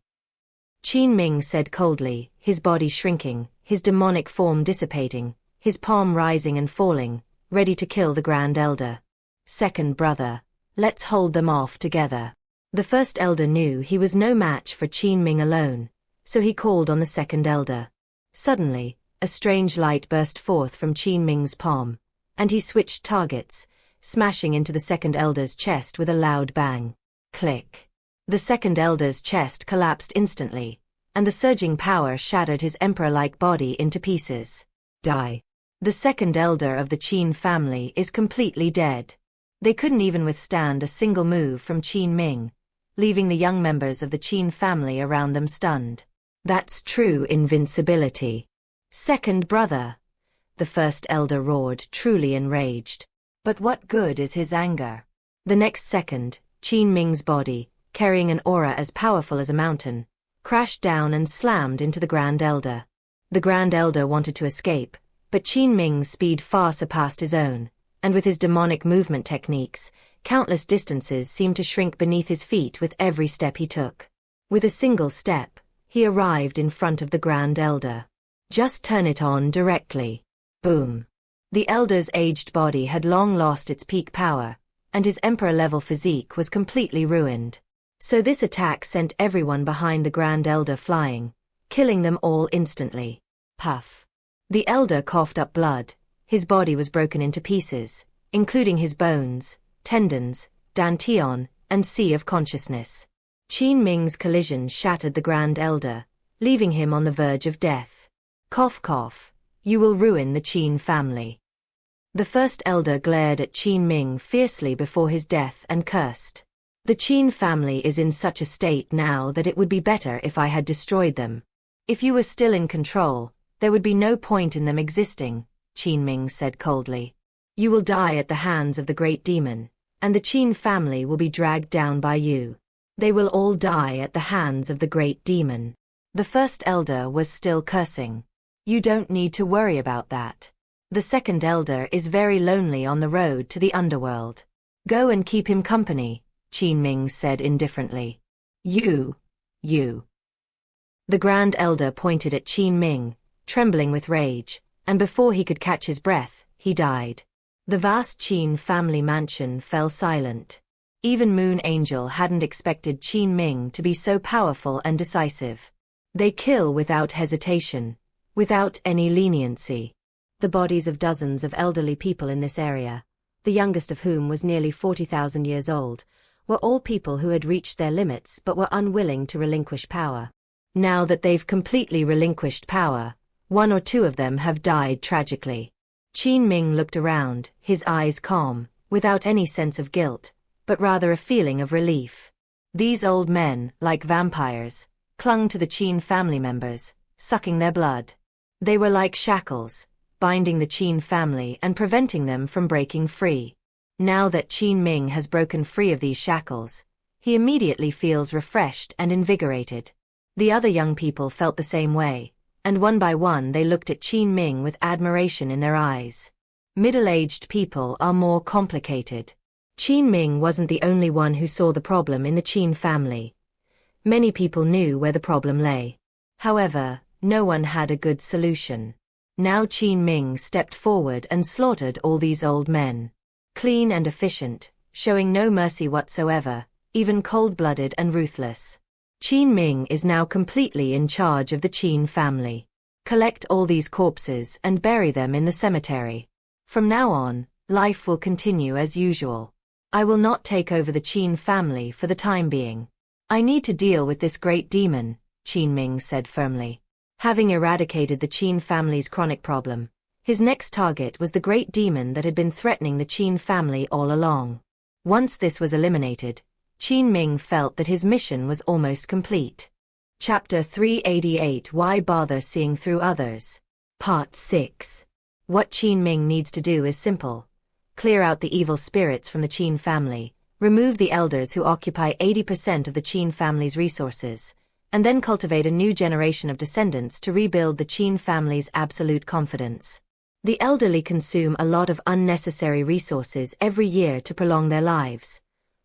Qin Ming said coldly, his body shrinking, his demonic form dissipating, his palm rising and falling, ready to kill the Grand Elder. Second brother, let's hold them off together. The first elder knew he was no match for Qin Ming alone, so he called on the second elder. Suddenly, a strange light burst forth from Qin Ming's palm, and he switched targets, smashing into the second elder's chest with a loud bang. Click. The second elder's chest collapsed instantly, and the surging power shattered his emperor-like body into pieces. Die. The second elder of the Qin family is completely dead. They couldn't even withstand a single move from Qin Ming, leaving the young members of the Qin family around them stunned. That's true invincibility. Second brother. The first elder roared, truly enraged. But what good is his anger? The next second, Qin Ming's body, carrying an aura as powerful as a mountain, crashed down and slammed into the Grand Elder. The Grand Elder wanted to escape, but Qin Ming's speed far surpassed his own, and with his demonic movement techniques, countless distances seemed to shrink beneath his feet with every step he took. With a single step, he arrived in front of the Grand Elder. Just turn it on directly. Boom. The Elder's aged body had long lost its peak power, and his emperor-level physique was completely ruined. So this attack sent everyone behind the Grand Elder flying, killing them all instantly. Puff. The Elder coughed up blood. His body was broken into pieces, including his bones, tendons, dantian, and sea of consciousness. Qin Ming's collision shattered the Grand Elder, leaving him on the verge of death. Cough cough. You will ruin the Qin family. The first elder glared at Qin Ming fiercely before his death and cursed. The Qin family is in such a state now that it would be better if I had destroyed them. If you were still in control, there would be no point in them existing, Qin Ming said coldly. You will die at the hands of the great demon, and the Qin family will be dragged down by you. They will all die at the hands of the great demon. The first elder was still cursing. You don't need to worry about that. The second elder is very lonely on the road to the underworld. Go and keep him company, Qin Ming said indifferently. You. The Grand Elder pointed at Qin Ming, trembling with rage, and before he could catch his breath, he died. The vast Qin family mansion fell silent. Even Moon Angel hadn't expected Qin Ming to be so powerful and decisive. They kill without hesitation, without any leniency. The bodies of dozens of elderly people in this area, the youngest of whom was nearly 40,000 years old, were all people who had reached their limits but were unwilling to relinquish power. Now that they've completely relinquished power, one or two of them have died tragically. Qin Ming looked around, his eyes calm, without any sense of guilt, but rather a feeling of relief. These old men, like vampires, clung to the Qin family members, sucking their blood. They were like shackles, binding the Qin family and preventing them from breaking free. Now that Qin Ming has broken free of these shackles, he immediately feels refreshed and invigorated. The other young people felt the same way, and one by one they looked at Qin Ming with admiration in their eyes. Middle-aged people are more complicated. Qin Ming wasn't the only one who saw the problem in the Qin family. Many people knew where the problem lay. However, no one had a good solution. Now Qin Ming stepped forward and slaughtered all these old men. Clean and efficient, showing no mercy whatsoever, even cold-blooded and ruthless. Qin Ming is now completely in charge of the Qin family. Collect all these corpses and bury them in the cemetery. From now on, life will continue as usual. I will not take over the Qin family for the time being. I need to deal with this great demon, Qin Ming said firmly. Having eradicated the Qin family's chronic problem, his next target was the great demon that had been threatening the Qin family all along. Once this was eliminated, Qin Ming felt that his mission was almost complete. Chapter 388 Why Bother Seeing Through Others? Part 6. What Qin Ming needs to do is simple. Clear out the evil spirits from the Qin family, remove the elders who occupy 80% of the Qin family's resources, and then cultivate a new generation of descendants to rebuild the Qin family's absolute confidence. The elderly consume a lot of unnecessary resources every year to prolong their lives,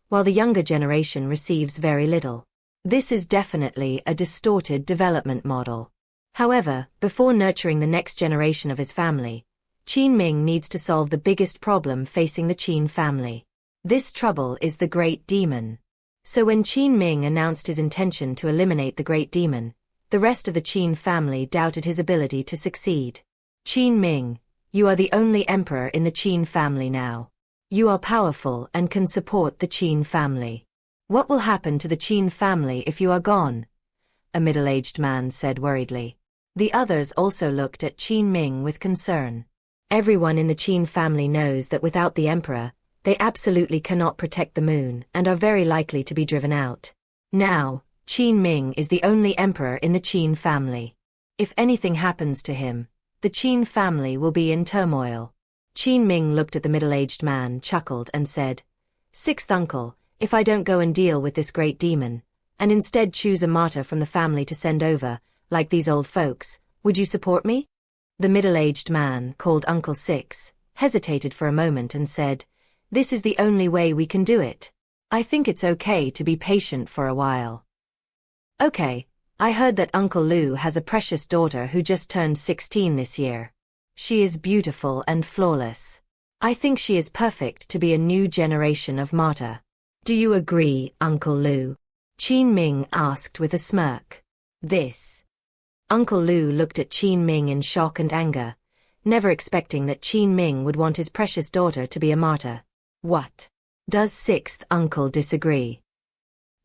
while the younger generation receives very little. This is definitely a distorted development model. However, before nurturing the next generation of his family, Qin Ming needs to solve the biggest problem facing the Qin family. This trouble is the Great Demon. So when Qin Ming announced his intention to eliminate the Great Demon, the rest of the Qin family doubted his ability to succeed. Qin Ming, you are the only emperor in the Qin family now. You are powerful and can support the Qin family. What will happen to the Qin family if you are gone? A middle-aged man said worriedly. The others also looked at Qin Ming with concern. Everyone in the Qin family knows that without the emperor, they absolutely cannot protect the moon and are very likely to be driven out. Now, Qin Ming is the only emperor in the Qin family. If anything happens to him, the Qin family will be in turmoil. Qin Ming looked at the middle-aged man, chuckled, and said, "Sixth uncle, if I don't go and deal with this great demon, and instead choose a martyr from the family to send over, like these old folks, would you support me?" The middle-aged man, called Uncle Six, hesitated for a moment and said, "This is the only way we can do it. I think it's okay to be patient for a while." "Okay, I heard that Uncle Lu has a precious daughter who just turned 16 this year. She is beautiful and flawless. I think she is perfect to be a new generation of martyr. Do you agree, Uncle Lu?" Qin Ming asked with a smirk. Uncle Lu looked at Qin Ming in shock and anger, never expecting that Qin Ming would want his precious daughter to be a martyr. "What? Does sixth uncle disagree?"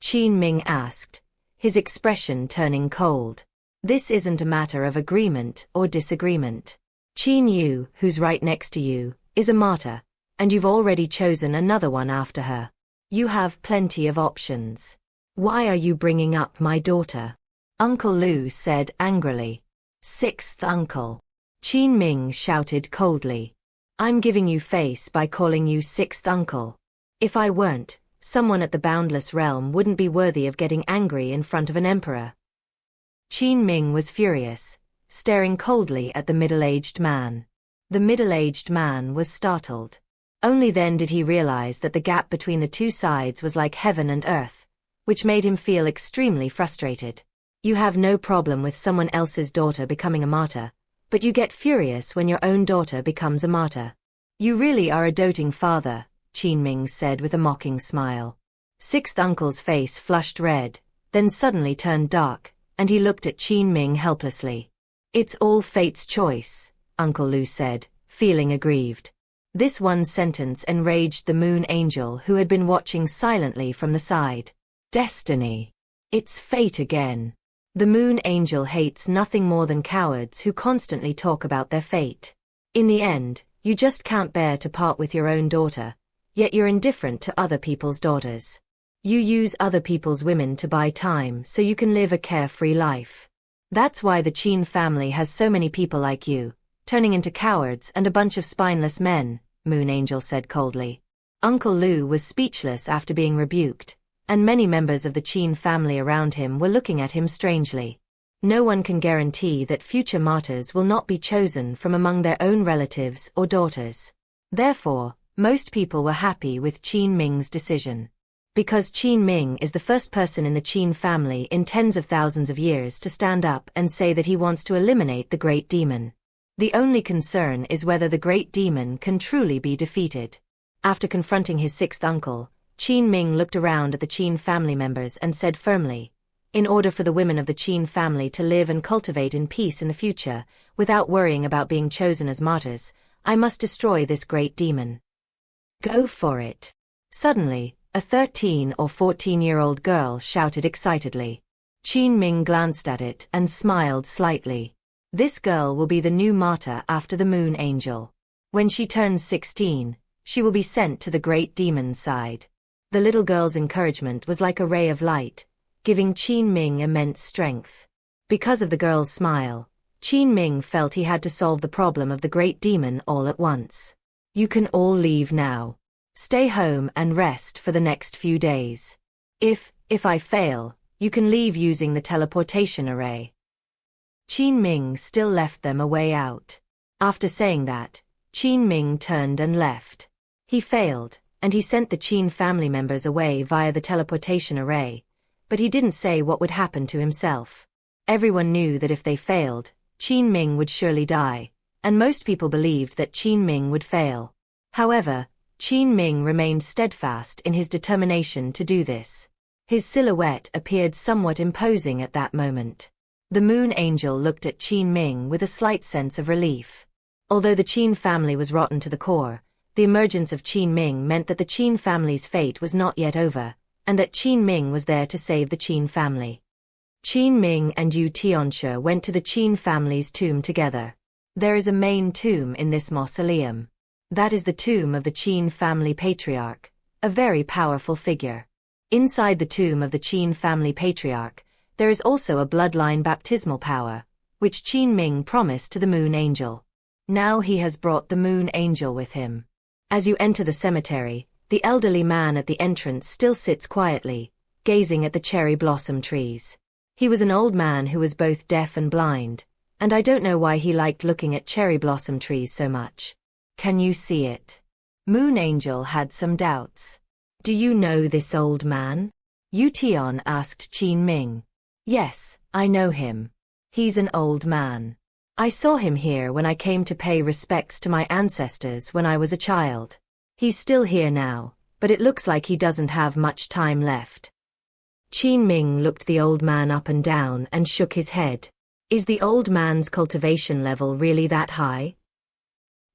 Qin Ming asked, his expression turning cold. "This isn't a matter of agreement or disagreement. Qin Yu, who's right next to you, is a martyr, and you've already chosen another one after her. You have plenty of options. Why are you bringing up my daughter?" Uncle Lu said angrily. "Sixth uncle," Qin Ming shouted coldly. "I'm giving you face by calling you sixth uncle. If I weren't, someone at the Boundless Realm wouldn't be worthy of getting angry in front of an emperor." Qin Ming was furious, staring coldly at the middle-aged man. The middle-aged man was startled. Only then did he realize that the gap between the two sides was like heaven and earth, which made him feel extremely frustrated. You have no problem with someone else's daughter becoming a martyr, but you get furious when your own daughter becomes a martyr. "You really are a doting father," Qin Ming said with a mocking smile. Sixth uncle's face flushed red, then suddenly turned dark, and he looked at Qin Ming helplessly. "It's all fate's choice," Uncle Lu said, feeling aggrieved. This one sentence enraged the Moon Angel, who had been watching silently from the side. "Destiny. It's fate again." The Moon Angel hates nothing more than cowards who constantly talk about their fate. In the end, you just can't bear to part with your own daughter, yet you're indifferent to other people's daughters. You use other people's women to buy time so you can live a carefree life. That's why the Qin family has so many people like you, turning into cowards and a bunch of spineless men, Moon Angel said coldly. Uncle Lu was speechless after being rebuked, and many members of the Qin family around him were looking at him strangely. No one can guarantee that future martyrs will not be chosen from among their own relatives or daughters. Therefore, most people were happy with Qin Ming's decision. Because Qin Ming is the first person in the Qin family in tens of thousands of years to stand up and say that he wants to eliminate the Great Demon. The only concern is whether the Great Demon can truly be defeated. After confronting his sixth uncle, Qin Ming looked around at the Qin family members and said firmly, "In order for the women of the Qin family to live and cultivate in peace in the future, without worrying about being chosen as martyrs, I must destroy this great demon." "Go for it." Suddenly, a 13 or 14-year-old girl shouted excitedly. Qin Ming glanced at it and smiled slightly. This girl will be the new martyr after the Moon Angel. When she turns 16, she will be sent to the great demon's side. The little girl's encouragement was like a ray of light, giving Qin Ming immense strength. Because of the girl's smile, Qin Ming felt he had to solve the problem of the great demon all at once. "You can all leave now. Stay home and rest for the next few days. If I fail, you can leave using the teleportation array." Qin Ming still left them a way out. After saying that, Qin Ming turned and left. He failed, and he sent the Qin family members away via the teleportation array, but he didn't say what would happen to himself. Everyone knew that if they failed, Qin Ming would surely die, and most people believed that Qin Ming would fail. However, Qin Ming remained steadfast in his determination to do this. His silhouette appeared somewhat imposing at that moment. The Moon Angel looked at Qin Ming with a slight sense of relief. Although the Qin family was rotten to the core, the emergence of Qin Ming meant that the Qin family's fate was not yet over, and that Qin Ming was there to save the Qin family. Qin Ming and Yu Tianxia went to the Qin family's tomb together. There is a main tomb in this mausoleum. That is the tomb of the Qin family patriarch, a very powerful figure. Inside the tomb of the Qin family patriarch, there is also a bloodline baptismal power, which Qin Ming promised to the Moon Angel. Now he has brought the Moon Angel with him. As you enter the cemetery, the elderly man at the entrance still sits quietly, gazing at the cherry blossom trees. He was an old man who was both deaf and blind, and I don't know why he liked looking at cherry blossom trees so much. Can you see it? Moon Angel had some doubts. Do you know this old man? Yu Tian asked Qin Ming. Yes, I know him. He's an old man. I saw him here when I came to pay respects to my ancestors when I was a child. He's still here now, but it looks like he doesn't have much time left. Qin Ming looked the old man up and down and shook his head. Is the old man's cultivation level really that high?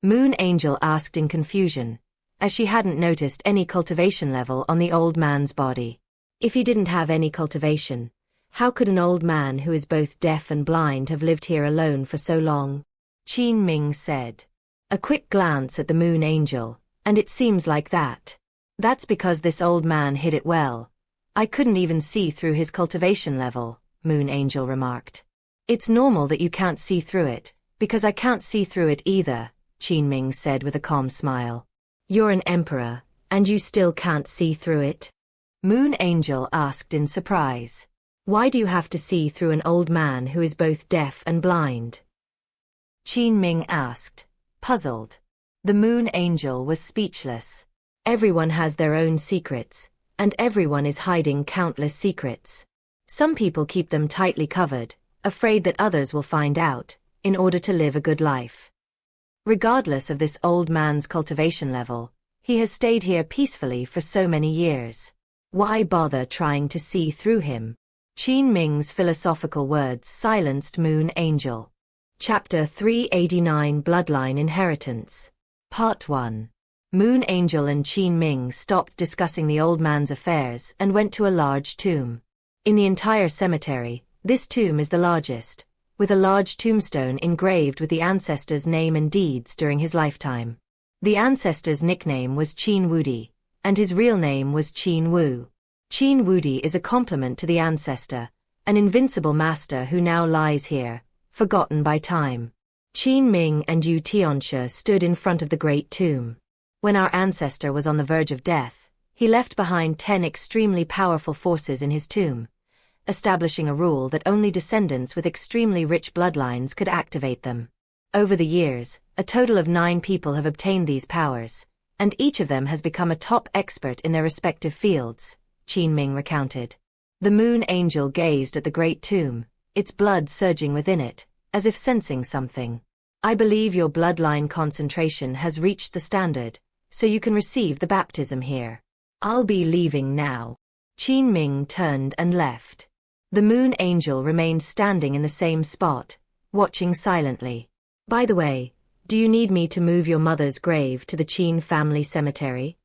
Moon Angel asked in confusion, as she hadn't noticed any cultivation level on the old man's body. If he didn't have any cultivation, how could an old man who is both deaf and blind have lived here alone for so long? Qin Ming said. A quick glance at the Moon Angel, and it seems like that. That's because this old man hid it well. I couldn't even see through his cultivation level, Moon Angel remarked. It's normal that you can't see through it, because I can't see through it either, Qin Ming said with a calm smile. You're an emperor, and you still can't see through it? Moon Angel asked in surprise. Why do you have to see through an old man who is both deaf and blind? Qin Ming asked, puzzled. The Moon Angel was speechless. Everyone has their own secrets, and everyone is hiding countless secrets. Some people keep them tightly covered, afraid that others will find out, in order to live a good life. Regardless of this old man's cultivation level, he has stayed here peacefully for so many years. Why bother trying to see through him? Qin Ming's philosophical words silenced Moon Angel. Chapter 389 Bloodline Inheritance. Part 1. Moon Angel and Qin Ming stopped discussing the old man's affairs and went to a large tomb. In the entire cemetery, this tomb is the largest, with a large tombstone engraved with the ancestor's name and deeds during his lifetime. The ancestor's nickname was Qin Wudi, and his real name was Qin Wu. Qin Wudi is a compliment to the ancestor, an invincible master who now lies here, forgotten by time. Qin Ming and Yu Tianxia stood in front of the great tomb. When our ancestor was on the verge of death, he left behind 10 extremely powerful forces in his tomb, establishing a rule that only descendants with extremely rich bloodlines could activate them. Over the years, a total of 9 people have obtained these powers, and each of them has become a top expert in their respective fields, Qin Ming recounted. The Moon Angel gazed at the great tomb, its blood surging within it, as if sensing something. I believe your bloodline concentration has reached the standard, so you can receive the baptism here. I'll be leaving now. Qin Ming turned and left. The Moon Angel remained standing in the same spot, watching silently. By the way, do you need me to move your mother's grave to the Qin family cemetery?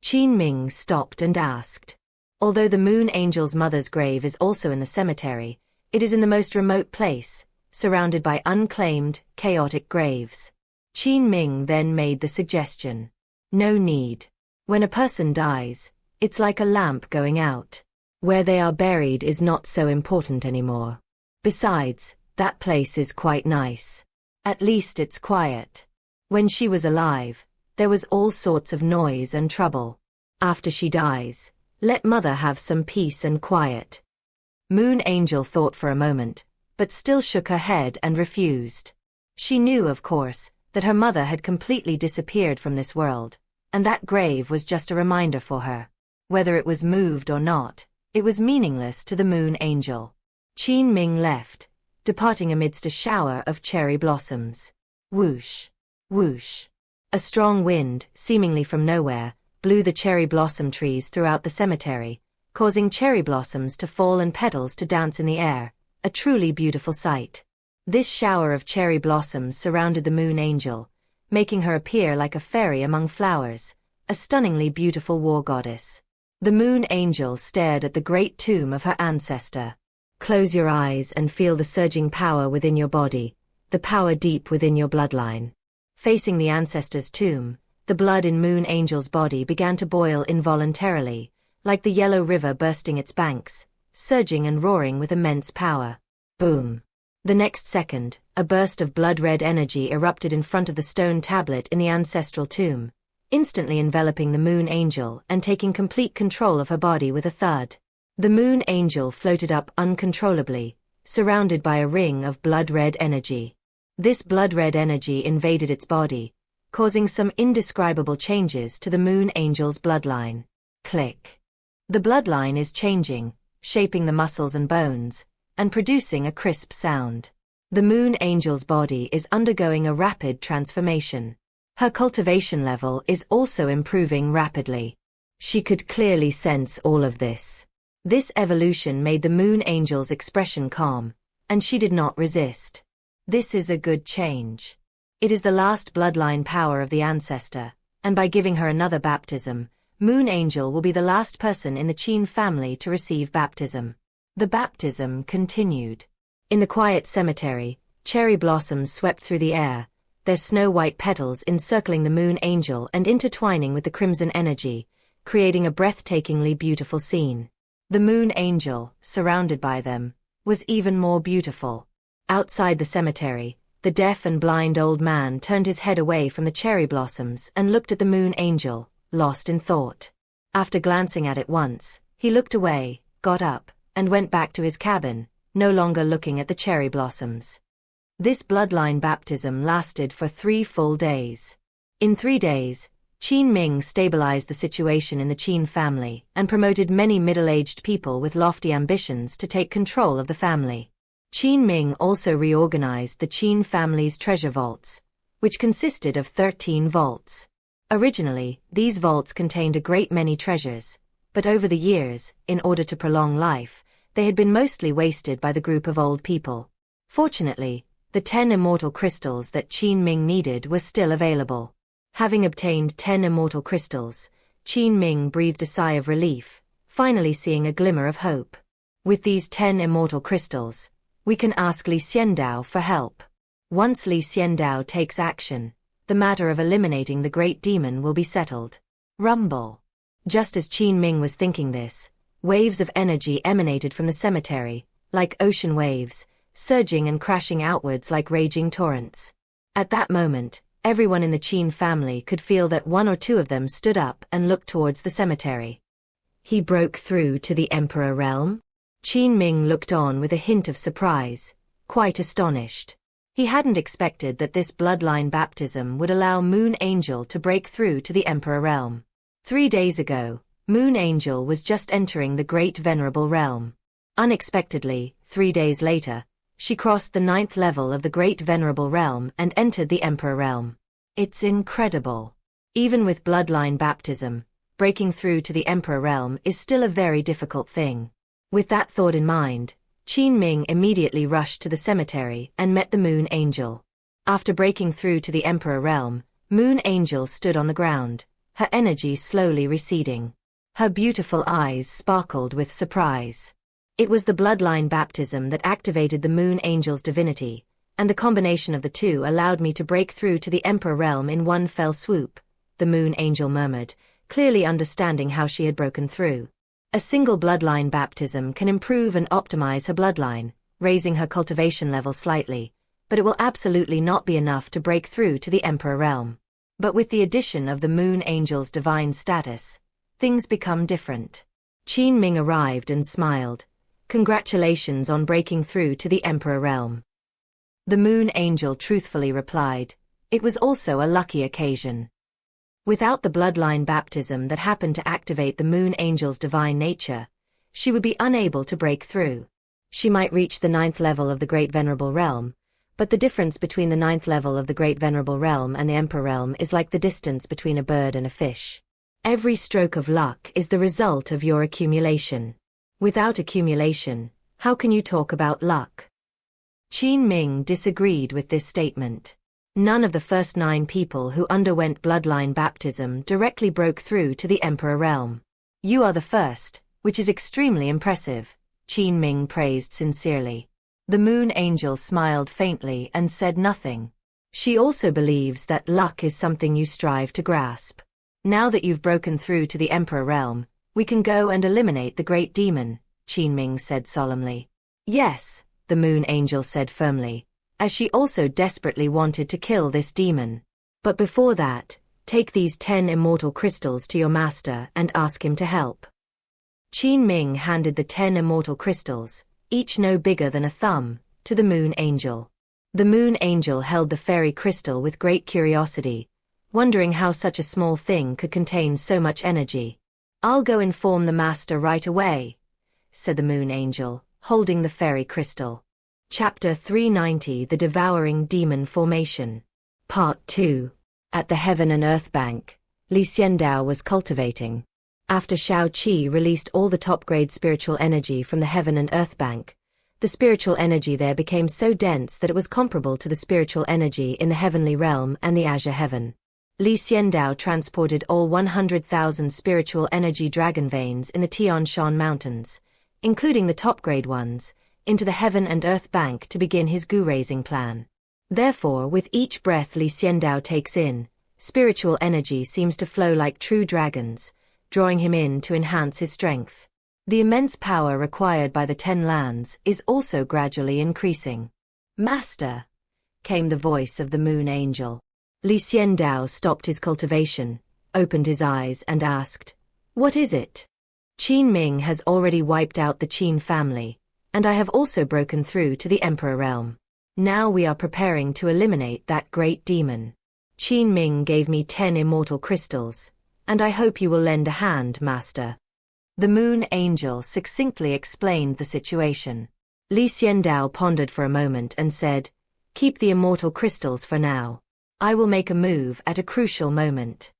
Qin Ming stopped and asked. Although the Moon Angel's mother's grave is also in the cemetery, it is in the most remote place, surrounded by unclaimed, chaotic graves. Qin Ming then made the suggestion. No need. When a person dies, it's like a lamp going out. Where they are buried is not so important anymore. Besides, that place is quite nice. At least it's quiet. When she was alive, there was all sorts of noise and trouble. After she dies, let mother have some peace and quiet. Moon Angel thought for a moment, but still shook her head and refused. She knew, of course, that her mother had completely disappeared from this world, and that grave was just a reminder for her. Whether it was moved or not, it was meaningless to the Moon Angel. Qin Ming left, departing amidst a shower of cherry blossoms. Whoosh, whoosh. A strong wind, seemingly from nowhere, blew the cherry blossom trees throughout the cemetery, causing cherry blossoms to fall and petals to dance in the air, a truly beautiful sight. This shower of cherry blossoms surrounded the Moon Angel, making her appear like a fairy among flowers, a stunningly beautiful war goddess. The moon angel stared at the great tomb of her ancestor. Close your eyes and feel the surging power within your body, the power deep within your bloodline. Facing the ancestor's tomb, the blood in Moon Angel's body began to boil involuntarily, like the yellow river bursting its banks, surging and roaring with immense power. Boom! The next second, a burst of blood-red energy erupted in front of the stone tablet in the ancestral tomb, instantly enveloping the Moon Angel and taking complete control of her body with a thud. The Moon Angel floated up uncontrollably, surrounded by a ring of blood-red energy. This blood-red energy invaded its body, causing some indescribable changes to the Moon Angel's bloodline. Click. The bloodline is changing, shaping the muscles and bones, and producing a crisp sound. The Moon Angel's body is undergoing a rapid transformation. Her cultivation level is also improving rapidly. She could clearly sense all of this. This evolution made the Moon Angel's expression calm, and she did not resist. This is a good change. It is the last bloodline power of the ancestor, and by giving her another baptism, Moon Angel will be the last person in the Qin family to receive baptism. The baptism continued. In the quiet cemetery, cherry blossoms swept through the air, their snow-white petals encircling the Moon Angel and intertwining with the crimson energy, creating a breathtakingly beautiful scene. The Moon Angel, surrounded by them, was even more beautiful. Outside the cemetery, the deaf and blind old man turned his head away from the cherry blossoms and looked at the Moon Angel, lost in thought. After glancing at it once, he looked away, got up, and went back to his cabin, no longer looking at the cherry blossoms. This bloodline baptism lasted for 3 full days. In 3 days, Qin Ming stabilized the situation in the Qin family and promoted many middle-aged people with lofty ambitions to take control of the family. Qin Ming also reorganized the Qin family's treasure vaults, which consisted of 13 vaults. Originally, these vaults contained a great many treasures, but over the years, in order to prolong life, they had been mostly wasted by the group of old people. Fortunately, the 10 immortal crystals that Qin Ming needed were still available. Having obtained 10 immortal crystals, Qin Ming breathed a sigh of relief, finally seeing a glimmer of hope. With these 10 immortal crystals, we can ask Xiandao for help. Once Xiandao takes action, the matter of eliminating the great demon will be settled. Rumble. Just as Qin Ming was thinking this, waves of energy emanated from the cemetery, like ocean waves, surging and crashing outwards like raging torrents. At that moment, everyone in the Qin family could feel that 1 or 2 of them stood up and looked towards the cemetery. He broke through to the Emperor realm? Qin Ming looked on with a hint of surprise, quite astonished. He hadn't expected that this bloodline baptism would allow Moon Angel to break through to the Emperor realm. 3 days ago, Moon Angel was just entering the Great Venerable Realm. Unexpectedly, 3 days later, she crossed the 9th level of the Great Venerable Realm and entered the Emperor Realm. It's incredible. Even with bloodline baptism, breaking through to the Emperor Realm is still a very difficult thing. With that thought in mind, Qin Ming immediately rushed to the cemetery and met the Moon Angel. After breaking through to the Emperor Realm, Moon Angel stood on the ground, her energy slowly receding. Her beautiful eyes sparkled with surprise. It was the bloodline baptism that activated the Moon Angel's divinity, and the combination of the two allowed me to break through to the Emperor Realm in one fell swoop, the Moon Angel murmured, clearly understanding how she had broken through. A single bloodline baptism can improve and optimize her bloodline, raising her cultivation level slightly, but it will absolutely not be enough to break through to the Emperor Realm. But with the addition of the Moon Angel's divine status, things become different. Qin Ming arrived and smiled. Congratulations on breaking through to the Emperor Realm. The Moon Angel truthfully replied, it was also a lucky occasion. Without the bloodline baptism that happened to activate the Moon Angel's divine nature, she would be unable to break through. She might reach the 9th level of the Great Venerable Realm, but the difference between the 9th level of the Great Venerable Realm and the Emperor Realm is like the distance between a bird and a fish. Every stroke of luck is the result of your accumulation. Without accumulation, how can you talk about luck? Qin Ming disagreed with this statement. None of the first 9 people who underwent bloodline baptism directly broke through to the Emperor Realm. You are the first, which is extremely impressive, Qin Ming praised sincerely. The Moon Angel smiled faintly and said nothing. She also believes that luck is something you strive to grasp. Now that you've broken through to the Emperor realm, we can go and eliminate the great demon, Qin Ming said solemnly. Yes, the Moon Angel said firmly, as she also desperately wanted to kill this demon. But before that, take these 10 immortal crystals to your master and ask him to help. Qin Ming handed the 10 immortal crystals, each no bigger than a thumb, to the Moon Angel. The Moon Angel held the fairy crystal with great curiosity, wondering how such a small thing could contain so much energy. I'll go inform the master right away, said the Moon Angel, holding the fairy crystal. Chapter 390 The Devouring Demon Formation. Part 2. At the Heaven and Earth Bank, Xiandao was cultivating. After Shao Qi released all the top-grade spiritual energy from the Heaven and Earth Bank, the spiritual energy there became so dense that it was comparable to the spiritual energy in the heavenly realm and the Azure Heaven. Xiandao transported all 100,000 spiritual energy dragon veins in the Tian Shan Mountains, including the top-grade ones, into the Heaven and Earth Bank to begin his gu-raising plan. Therefore, with each breath Xiandao takes in, spiritual energy seems to flow like true dragons, drawing him in to enhance his strength. The immense power required by the 10 lands is also gradually increasing. Master, came the voice of the Moon Angel. Xiandao stopped his cultivation, opened his eyes and asked, "What is it?" Qin Ming has already wiped out the Qin family, and I have also broken through to the Emperor realm. Now we are preparing to eliminate that great demon. Qin Ming gave me 10 immortal crystals, and I hope you will lend a hand, Master. The Moon Angel succinctly explained the situation. Xiandao pondered for a moment and said, "Keep the immortal crystals for now. I will make a move at a crucial moment."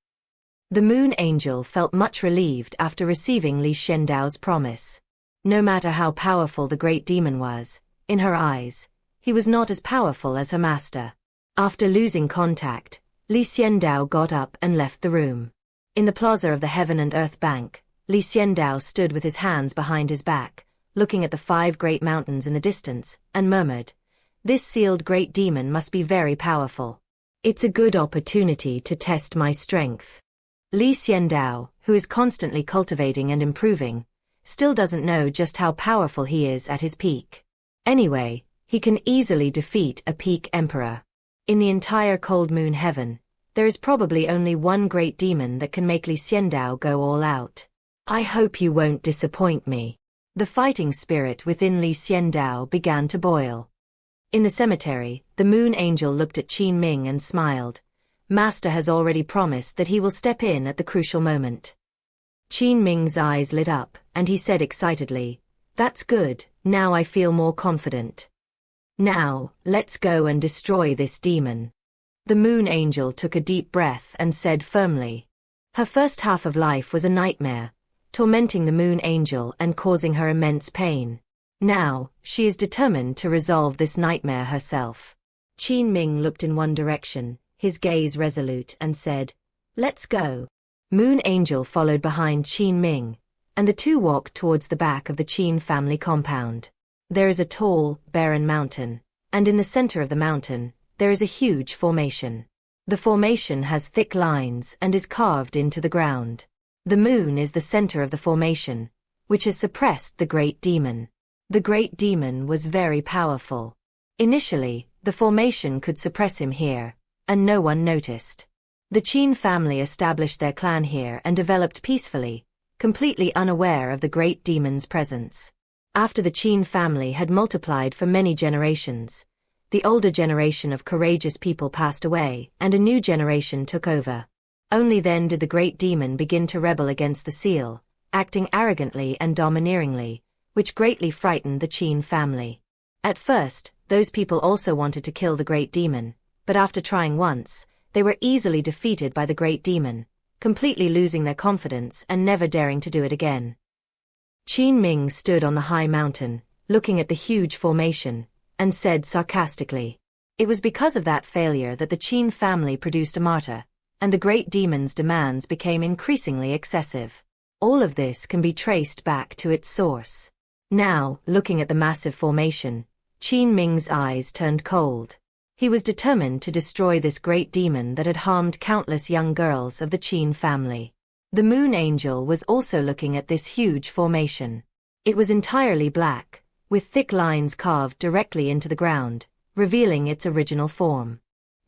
The Moon Angel felt much relieved after receiving Xiandao's promise. No matter how powerful the great demon was, in her eyes, he was not as powerful as her master. After losing contact, Xiandao got up and left the room. In the plaza of the Heaven and Earth Bank, Xiandao stood with his hands behind his back, looking at the 5 great mountains in the distance, and murmured, "This sealed great demon must be very powerful. It's a good opportunity to test my strength." Xiandao, who is constantly cultivating and improving, still doesn't know just how powerful he is at his peak. Anyway, he can easily defeat a peak emperor. In the entire Cold Moon Heaven, there is probably only one great demon that can make Xiandao go all out. I hope you won't disappoint me. The fighting spirit within Xiandao began to boil. In the cemetery, the Moon Angel looked at Qin Ming and smiled. Master has already promised that he will step in at the crucial moment. Qin Ming's eyes lit up, and he said excitedly, "That's good, now I feel more confident. Now, let's go and destroy this demon." The Moon Angel took a deep breath and said firmly. Her first half of life was a nightmare, tormenting the Moon Angel and causing her immense pain. Now, she is determined to resolve this nightmare herself. Qin Ming looked in one direction, his gaze resolute, and said, "Let's go." Moon Angel followed behind Qin Ming, and the two walked towards the back of the Qin family compound. There is a tall, barren mountain, and in the center of the mountain, there is a huge formation. The formation has thick lines and is carved into the ground. The moon is the center of the formation, which has suppressed the great demon. The great demon was very powerful. Initially, the formation could suppress him here, and no one noticed. The Qin family established their clan here and developed peacefully, completely unaware of the great demon's presence. After the Qin family had multiplied for many generations, the older generation of courageous people passed away and a new generation took over. Only then did the great demon begin to rebel against the seal, acting arrogantly and domineeringly, which greatly frightened the Qin family. At first, those people also wanted to kill the great demon, but after trying once, they were easily defeated by the great demon, completely losing their confidence and never daring to do it again. Qin Ming stood on the high mountain, looking at the huge formation, and said sarcastically, "It was because of that failure that the Qin family produced a martyr, and the great demon's demands became increasingly excessive. All of this can be traced back to its source. Now, looking at the massive formation, Qin Ming's eyes turned cold. He was determined to destroy this great demon that had harmed countless young girls of the Qin family. The Moon Angel was also looking at this huge formation. It was entirely black, with thick lines carved directly into the ground, revealing its original form.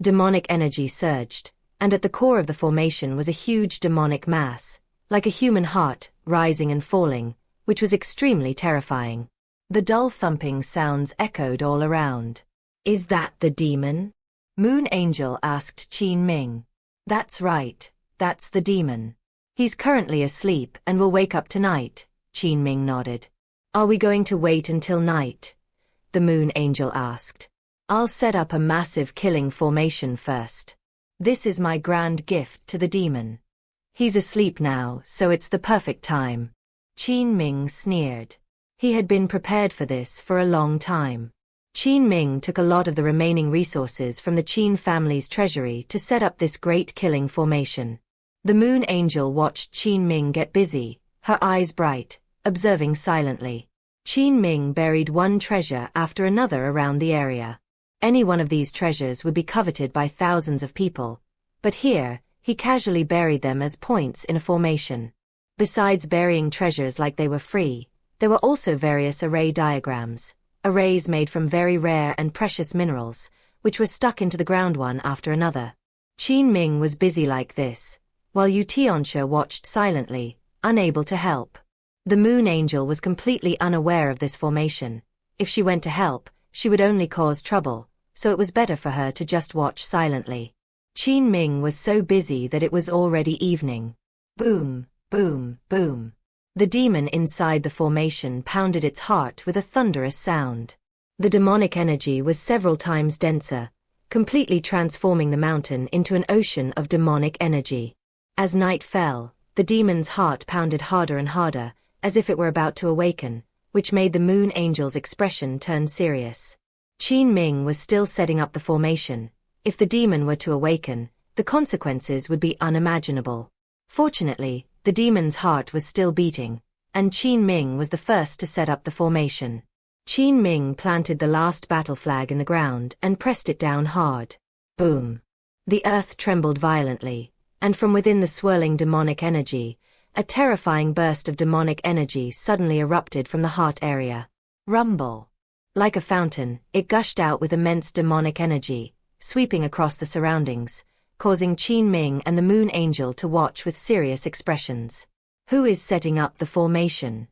Demonic energy surged, and at the core of the formation was a huge demonic mass, like a human heart, rising and falling, which was extremely terrifying. The dull thumping sounds echoed all around. "Is that the demon?" Moon Angel asked Qin Ming. "That's right, that's the demon. He's currently asleep and will wake up tonight," Qin Ming nodded. "Are we going to wait until night?" the Moon Angel asked. "I'll set up a massive killing formation first. This is my grand gift to the demon. He's asleep now, so it's the perfect time." Qin Ming sneered. He had been prepared for this for a long time. Qin Ming took a lot of the remaining resources from the Qin family's treasury to set up this great killing formation. The Moon Angel watched Qin Ming get busy, her eyes bright, observing silently. Qin Ming buried one treasure after another around the area. Any one of these treasures would be coveted by thousands of people, but here, he casually buried them as points in a formation. Besides burying treasures like they were free, there were also various array diagrams, arrays made from very rare and precious minerals, which were stuck into the ground one after another. Qin Ming was busy like this, while Yu Tianxia watched silently, unable to help. The Moon Angel was completely unaware of this formation. If she went to help, she would only cause trouble, so it was better for her to just watch silently. Qin Ming was so busy that it was already evening. Boom, boom, boom. The demon inside the formation pounded its heart with a thunderous sound. The demonic energy was several times denser, completely transforming the mountain into an ocean of demonic energy. As night fell, the demon's heart pounded harder and harder, as if it were about to awaken, which made the Moon Angel's expression turn serious. Qin Ming was still setting up the formation. If the demon were to awaken, the consequences would be unimaginable. Fortunately, the demon's heart was still beating, and Qin Ming was the first to set up the formation. Qin Ming planted the last battle flag in the ground and pressed it down hard. Boom! The earth trembled violently, and from within the swirling demonic energy, a terrifying burst of demonic energy suddenly erupted from the heart area. Rumble! Like a fountain, it gushed out with immense demonic energy, sweeping across the surroundings, causing Qin Ming and the Moon Angel to watch with serious expressions. Who is setting up the formation?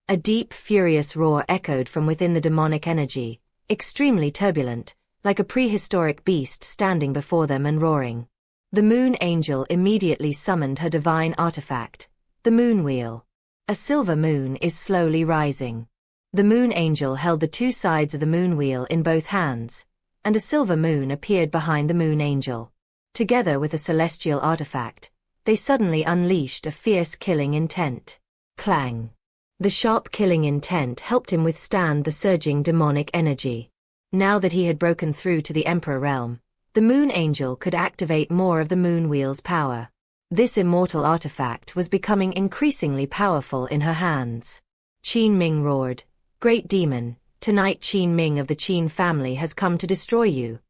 A deep, furious roar echoed from within the demonic energy, extremely turbulent, like a prehistoric beast standing before them and roaring. The Moon Angel immediately summoned her divine artifact, the Moon Wheel. A silver moon is slowly rising. The Moon Angel held the two sides of the moon wheel in both hands, and a silver moon appeared behind the Moon Angel. Together with a celestial artifact, they suddenly unleashed a fierce killing intent. Clang! The sharp killing intent helped him withstand the surging demonic energy. Now that he had broken through to the Emperor realm, the Moon Angel could activate more of the Moon Wheel's power. This immortal artifact was becoming increasingly powerful in her hands. Qin Ming roared, "Great demon, tonight Qin Ming of the Qin family has come to destroy you."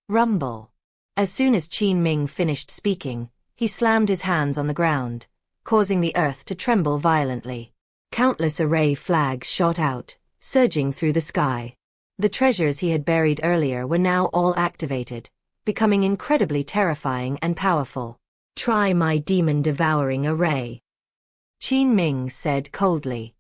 Rumble. As soon as Qin Ming finished speaking, he slammed his hands on the ground, causing the earth to tremble violently. Countless array flags shot out, surging through the sky. The treasures he had buried earlier were now all activated, becoming incredibly terrifying and powerful. "Try my demon-devouring array," Qin Ming said coldly.